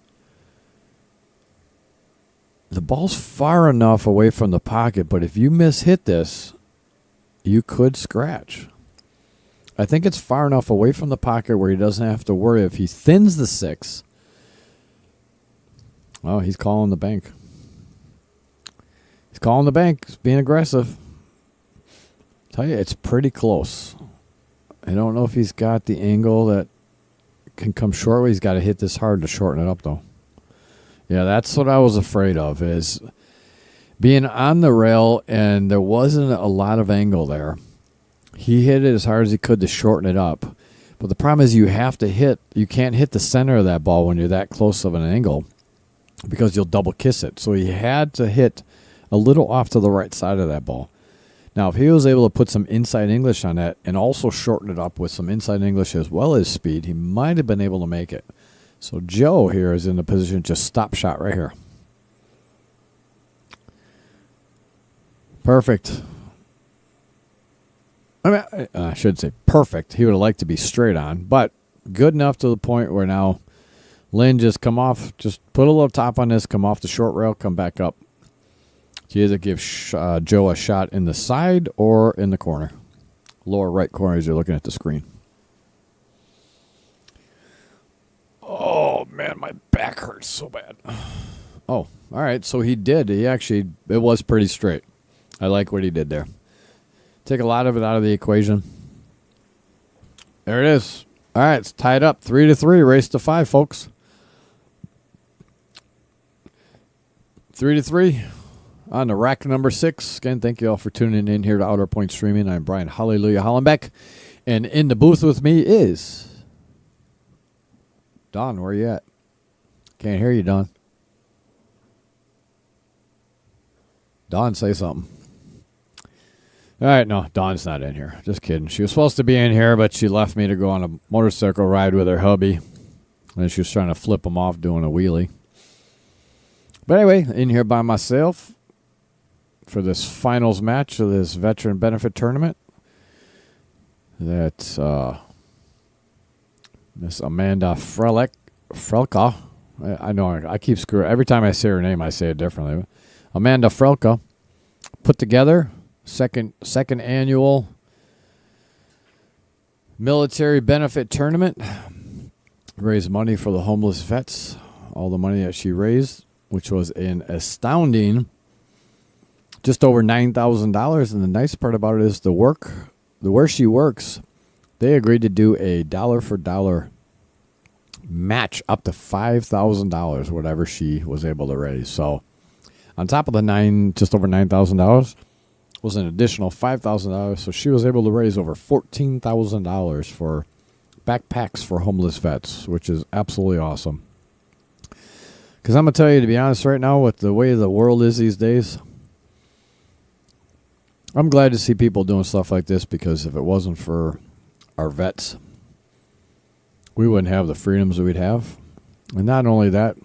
the ball's far enough away from the pocket, but if you mishit this, you could scratch. I think it's far enough away from the pocket where he doesn't have to worry if he thins the 6. Oh, he's calling the bank. He's calling the bank. He's being aggressive. Tell you, it's pretty close. I don't know if he's got the angle that can come short. He's got to hit this hard to shorten it up, though. Yeah, that's what I was afraid of, is being on the rail and there wasn't a lot of angle there. He hit it as hard as he could to shorten it up. But the problem is you can't hit the center of that ball when you're that close of an angle because you'll double kiss it. So he had to hit a little off to the right side of that ball. Now, if he was able to put some inside English on that and also shorten it up with some inside English as well as speed, he might have been able to make it. So Joe here is in the position to just stop shot right here. Perfect. I mean, I should say perfect. He would have liked to be straight on, but good enough to the point where now Lynn just come off, just put a little top on this, come off the short rail, come back up. You either give Joe a shot in the side or in the corner. Lower right corner as you're looking at the screen. Oh, man, my back hurts so bad. Oh, all right, so he did. It was pretty straight. I like what he did there. Take a lot of it out of the equation. There it is. All right, it's tied up 3-3. Race to 5, folks. 3-3. On the rack number 6. Again, thank you all for tuning in here to Outer Point Streaming. I'm Brian Hallelujah Hollenbeck. And in the booth with me is Don. Where you at? Can't hear you, Don. Don, say something. All right, no, Dawn's not in here. Just kidding. She was supposed to be in here, but she left me to go on a motorcycle ride with her hubby. And she was trying to flip him off doing a wheelie. But anyway, in here by myself for this finals match of this veteran benefit tournament. That's Miss Amanda Frelka. I know I keep screwing. Every time I say her name, I say it differently. Amanda Frelka put together second annual military benefit tournament. Raised money for the homeless vets. All the money that she raised, which was an astounding just over $9,000. And the nice part about it is where she works, they agreed to do a dollar for dollar match up to $5,000, whatever she was able to raise. So on top of the just over $9,000 was an additional $5,000. So she was able to raise over $14,000 for backpacks for homeless vets, which is absolutely awesome. Because I'm going to tell you, to be honest, right now, with the way the world is these days, I'm glad to see people doing stuff like this, because if it wasn't for our vets, we wouldn't have the freedoms that we'd have. And not only that,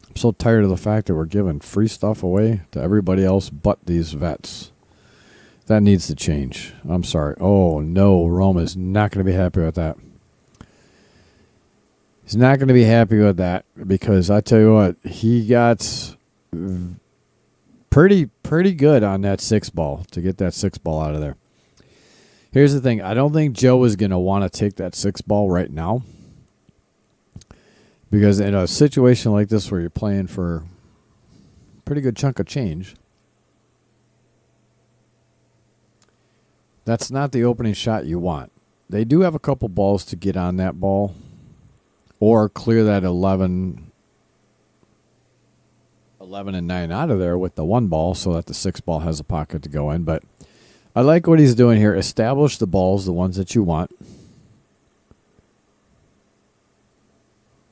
I'm so tired of the fact that we're giving free stuff away to everybody else but these vets. That needs to change. I'm sorry. Oh, no, Rome is not going to be happy with that. He's not going to be happy with that, because I tell you what, he got pretty good on that 6-ball to get that 6-ball out of there. Here's the thing. I don't think Joe is going to want to take that 6-ball right now, because in a situation like this where you're playing for a pretty good chunk of change, that's not the opening shot you want. They do have a couple balls to get on that ball or clear that 11 and 9 out of there with the 1 ball so that the 6-ball has a pocket to go in. But I like what he's doing here. Establish the balls, the ones that you want.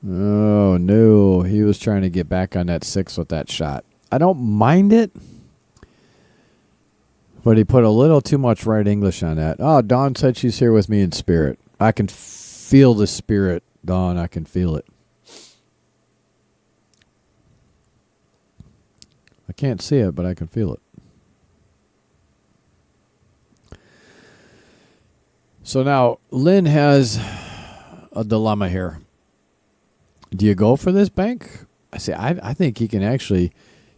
Oh, no. He was trying to get back on that 6 with that shot. I don't mind it, but he put a little too much right English on that. Oh, Dawn said she's here with me in spirit. I can feel the spirit, Dawn. I can feel it. I can't see it, but I can feel it. So now, Lynn has a dilemma here. Do you go for this bank? I think he can actually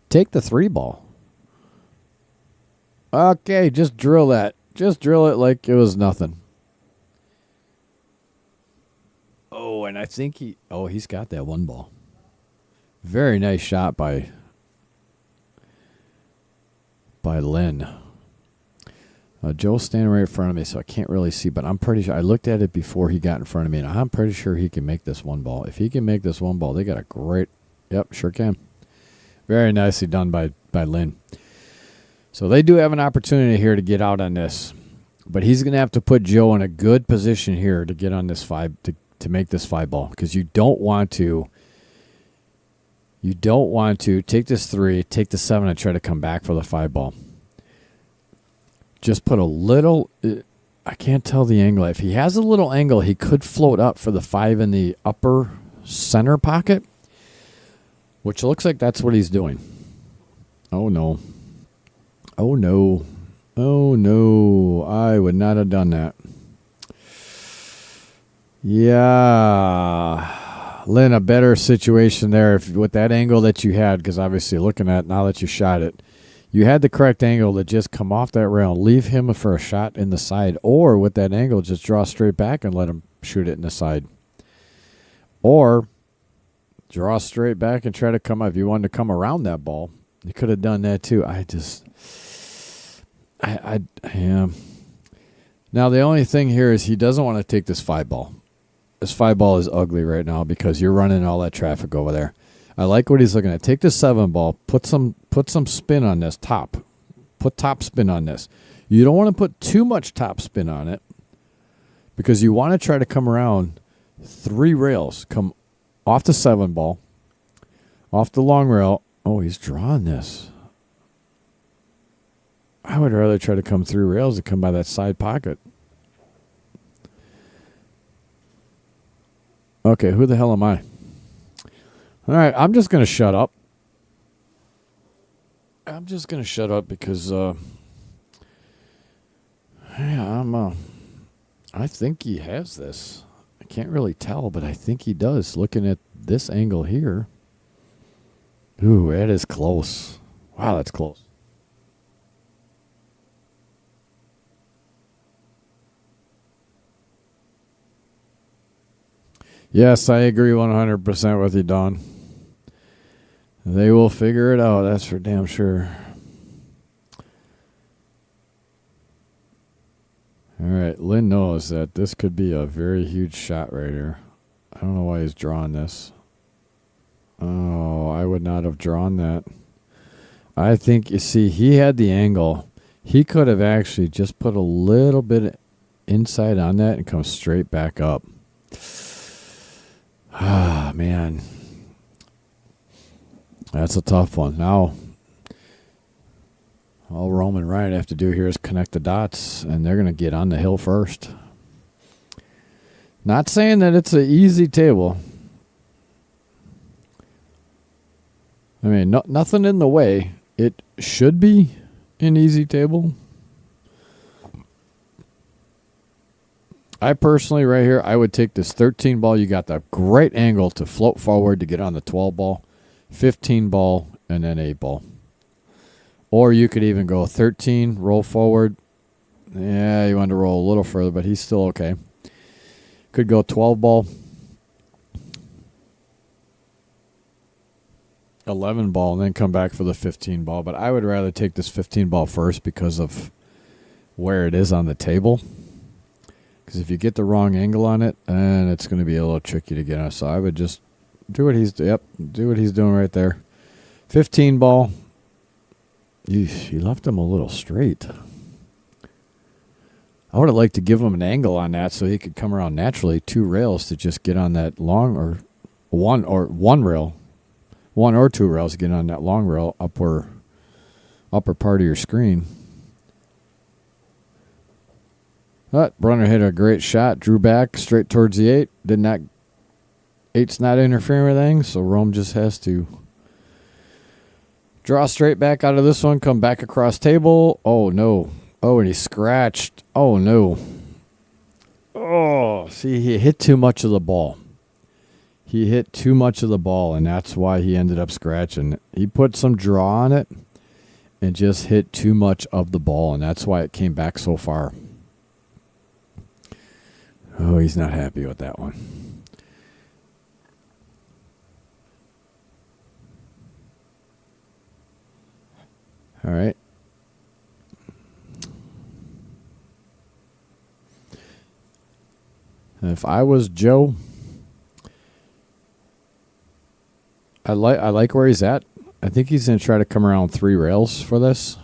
take the 3-ball. Okay, just drill that. Just drill it like it was nothing. Oh, and I think he's got that 1 ball. Very nice shot by Lynn. Joe's standing right in front of me, so I can't really see, but I'm pretty sure. I looked at it before he got in front of me, and I'm pretty sure he can make this 1 ball. If he can make this 1 ball, they got a great... Yep, sure can. Very nicely done by Lynn. So they do have an opportunity here to get out on this. But he's going to have to put Joe in a good position here to get on this 5, to make this 5 ball, because you don't want to take this 3, take the 7, and try to come back for the 5 ball. Just put a little, I can't tell the angle. If he has a little angle, he could float up for the 5 in the upper center pocket, which looks like that's what he's doing. Oh, no. Oh, no. Oh, no. I would not have done that. Yeah. Lynn, a better situation there with that angle that you had, because obviously looking at now that you shot it, you had the correct angle to just come off that rail, leave him for a shot in the side, or with that angle, just draw straight back and let him shoot it in the side. Or draw straight back and try to come up. If you wanted to come around that ball, you could have done that too. I am. Now, the only thing here is he doesn't want to take this 5 ball. This 5 ball is ugly right now because you're running all that traffic over there. I like what he's looking at. Take the 7 ball, put some spin on this top. Put top spin on this. You don't want to put too much top spin on it because you want to try to come around 3 rails. Come off the 7 ball, off the long rail. Oh, he's drawing this. I would rather try to come through rails and come by that side pocket. Okay, who the hell am I? All right, I'm just going to shut up. I'm just going to shut up because, I think he has this. I can't really tell, but I think he does. Looking at this angle here. Ooh, that is close. Wow, that's close. Yes, I agree 100% with you, Don. They will figure it out, that's for damn sure. All right, Lynn knows that this could be a very huge shot right here. I don't know why he's drawing this. Oh, I would not have drawn that. I think, you see, he had the angle. He could have actually just put a little bit inside on that and come straight back up. Ah, man. That's a tough one. Now, all Rome and Ryan have to do here is connect the dots, and they're going to get on the hill first. Not saying that it's an easy table. I mean, nothing in the way. It should be an easy table. I personally, right here, I would take this 13 ball. You got the great angle to float forward to get on the 12 ball, 15 ball, and then 8 ball. Or you could even go 13, roll forward. Yeah, you want to roll a little further, but he's still okay. Could go 12 ball, 11 ball, and then come back for the 15 ball. But I would rather take this 15 ball first because of where it is on the table. Because if you get the wrong angle on it, and it's going to be a little tricky to get on. So I would just do what he's do what he's doing right there. 15 ball. You left him a little straight. I would have liked to give him an angle on that so he could come around naturally 2 rails to just get on that long or one rail. 1 or 2 rails to get on that long rail upper part of your screen. But Brunner hit a great shot, drew back straight towards the 8. 8's not interfering with anything, so Rome just has to draw straight back out of this one, come back across table. Oh, no. Oh, and he scratched. Oh, no. Oh, see, he hit too much of the ball. He hit too much of the ball, and that's why he ended up scratching. He put some draw on it and just hit too much of the ball, and that's why it came back so far. Oh, he's not happy with that one. All right. If I was Joe, I like where he's at. I think he's going to try to come around 3 rails for this.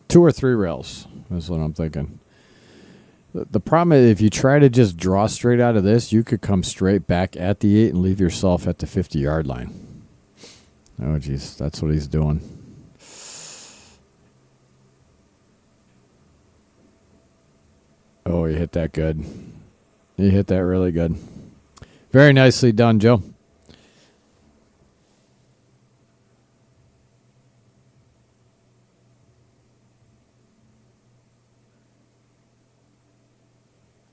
2 or 3 rails is what I'm thinking. The problem is if you try to just draw straight out of this, you could come straight back at the 8 and leave yourself at the 50-yard line. Oh, geez, that's what he's doing. Oh, he hit that good. He hit that really good. Very nicely done, Joe.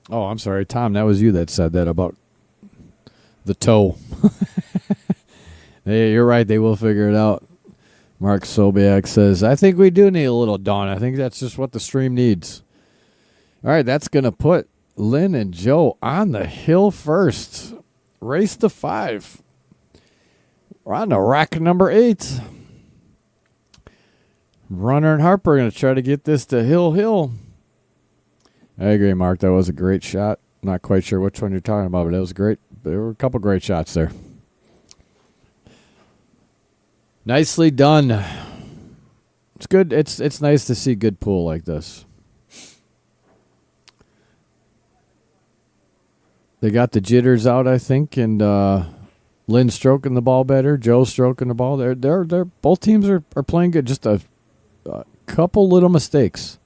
Oh, I'm sorry, Tom. That was you that said that about the toe. Hey, you're right. They will figure it out. Mark Sobiak says, I think we do need a little dawn. I think that's just what the stream needs. All right, that's going to put Lynn and Joe on the hill first. Race to 5. We're on to rack number 8. Brunner and Harper are going to try to get this to hill. I agree, Mark. That was a great shot. Not quite sure which one you're talking about, but it was great. There were a couple great shots there. Nicely done. It's good. It's nice to see good pool like this. They got the jitters out, I think, and Lynn stroking the ball better. Joe stroking the ball. They're both teams are playing good. Just a couple little mistakes.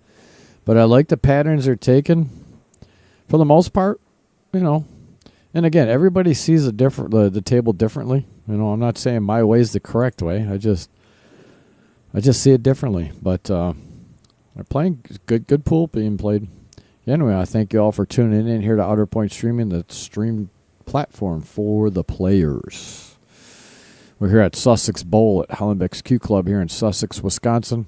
But I like the patterns they're taking. For the most part, you know. And again, everybody sees the table differently. You know, I'm not saying my way is the correct way. I just see it differently. But they're playing good pool being played. Anyway, I thank you all for tuning in here to Outer Point Streaming, the stream platform for the players. We're here at Sussex Bowl at Hollenbeck's Q Club here in Sussex, Wisconsin.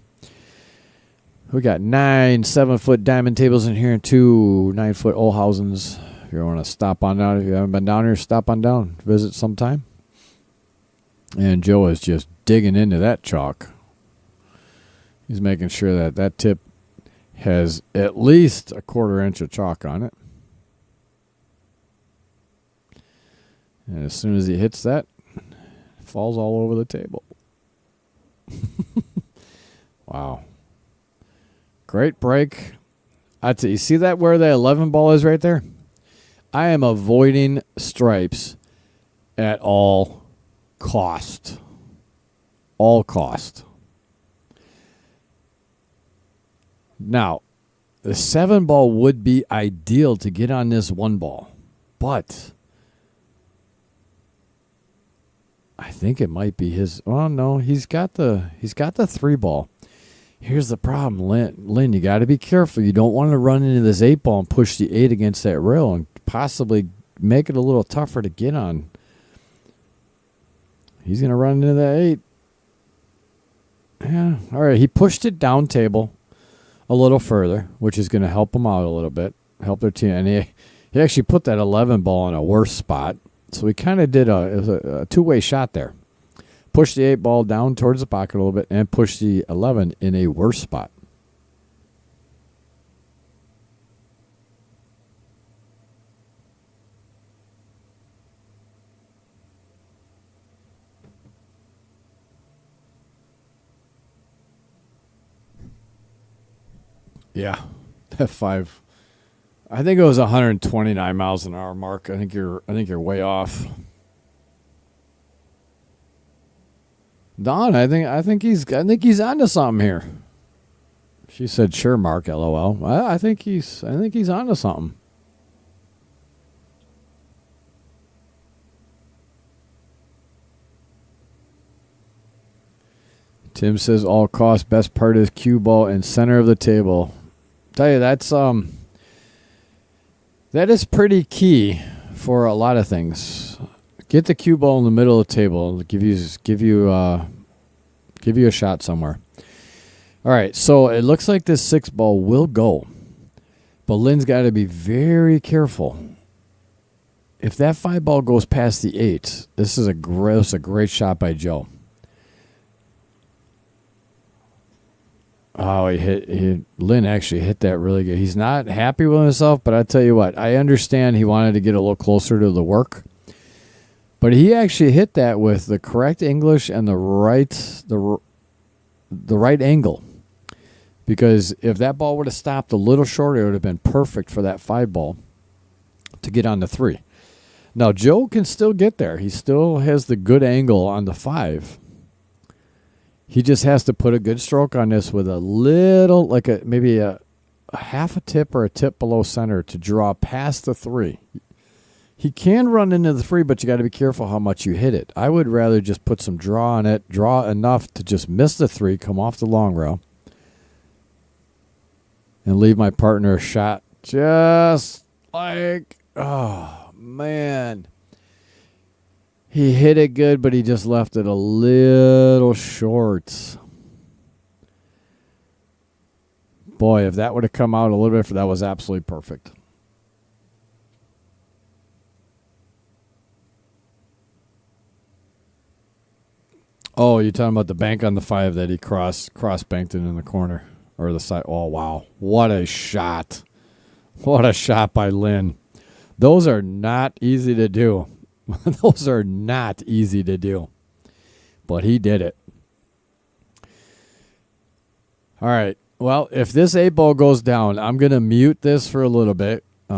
We got 9 7-foot diamond tables in here and 2 9-foot Olhausens. If you want to stop on down, if you haven't been down here, stop on down, visit sometime. And Joe is just digging into that chalk. He's making sure that tip has at least a 1/4 inch of chalk on it. And as soon as he hits that, it falls all over the table. Wow. Great break. You see that where the 11 ball is right there? I am avoiding stripes at all cost. All cost. Now, the 7 ball would be ideal to get on this 1 ball, but I think it might be his. Oh no, he's got the 3 ball. Here's the problem, Lynn. You got to be careful. You don't want to run into this 8 ball and push the 8 against that rail and possibly make it a little tougher to get on. He's gonna run into that 8. Yeah. All right. He pushed it down table a little further, which is going to help them out a little bit, help their team. And he actually put that 11 ball in a worse spot. So he kind of did a two-way shot there. Pushed the 8 ball down towards the pocket a little bit and pushed the 11 in a worse spot. Yeah, that 5. I think it was 129 miles an hour, Mark. I think you're way off. Don, I think he's onto something here. She said, "Sure, Mark." LOL. I think he's onto something. Tim says, "All cost. Best part is cue ball in center of the table." Tell you that is pretty key for a lot of things. Get the cue ball in the middle of the table. Give you a shot somewhere. All right, so it looks like this 6 ball will go, but Lynn's got to be very careful. If that 5 ball goes past the 8, this is a great shot by Joe. Oh, Lynn actually hit that really good. He's not happy with himself, but I tell you what, I understand he wanted to get a little closer to the work. But he actually hit that with the correct English and the right angle. because if that ball would have stopped a little shorter, it would have been perfect for that 5 ball to get on the 3. Now, Joe can still get there. He still has the good angle on the 5. He just has to put a good stroke on this with a little, like maybe a half a tip or a tip below center to draw past the 3. He can run into the 3, but you got to be careful how much you hit it. I would rather just put some draw on it, draw enough to just miss the 3, come off the long row, and leave my partner a shot just like, oh, man. He hit it good, but he just left it a little short. Boy, if that would have come out a little bit, that was absolutely perfect. Oh, you're talking about the bank on the 5 that he cross banked it in the corner or the side. Oh, wow. What a shot. What a shot by Lynn. Those are not easy to do. Those are not easy to do. But he did it. All right. Well, if this 8 ball goes down, I'm going to mute this for a little bit. And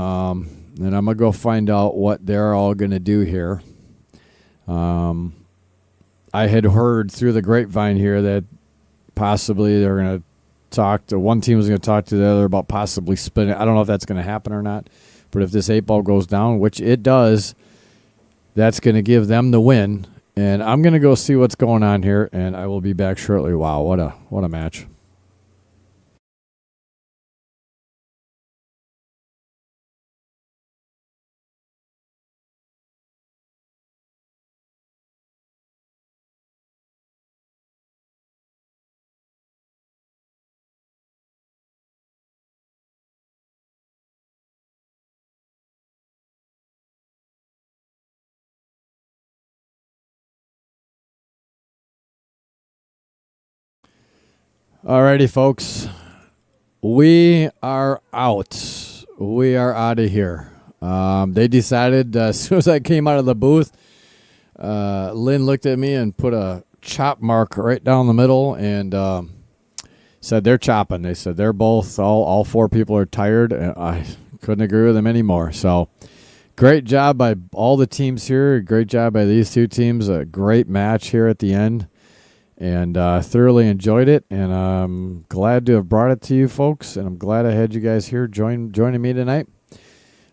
I'm going to go find out what they're all going to do here. I had heard through the grapevine here that possibly they're going to talk to, one team was going to talk to the other about possibly splitting. I don't know if that's going to happen or not. But if this 8 ball goes down, which it does, that's going to give them the win. And I'm going to go see what's going on here, and I will be back shortly. Wow, what a match. Alrighty, folks. We are out. We are out of here. They decided as soon as I came out of the booth, Lynn looked at me and put a chop mark right down the middle and said they're chopping. They said they're both, all 4 people are tired. And I couldn't agree with them anymore. So great job by all the teams here. Great job by these 2 teams. A great match here at the end. And thoroughly enjoyed it, and I'm glad to have brought it to you folks, and I'm glad I had you guys here joining me tonight.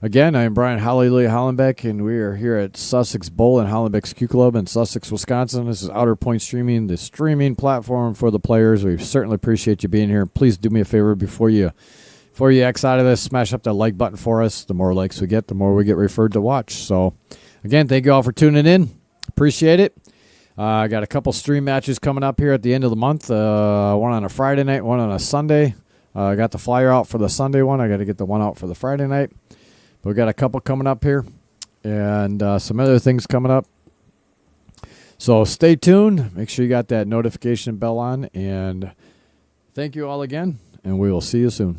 Again, I am Brian Hallelujah Hollenbeck, and we are here at Sussex Bowl and Hollenbeck's Q Club in Sussex, Wisconsin. This is Outer Point Streaming, the streaming platform for the players. We certainly appreciate you being here. Please do me a favor before you X out of this, smash up that like button for us. The more likes we get, the more we get referred to watch. So, again, thank you all for tuning in. Appreciate it. I got a couple stream matches coming up here at the end of the month. One on a Friday night, one on a Sunday. I got the flyer out for the Sunday one. I got to get the one out for the Friday night. But we got a couple coming up here and some other things coming up. So stay tuned. Make sure you got that notification bell on. And thank you all again, and we will see you soon.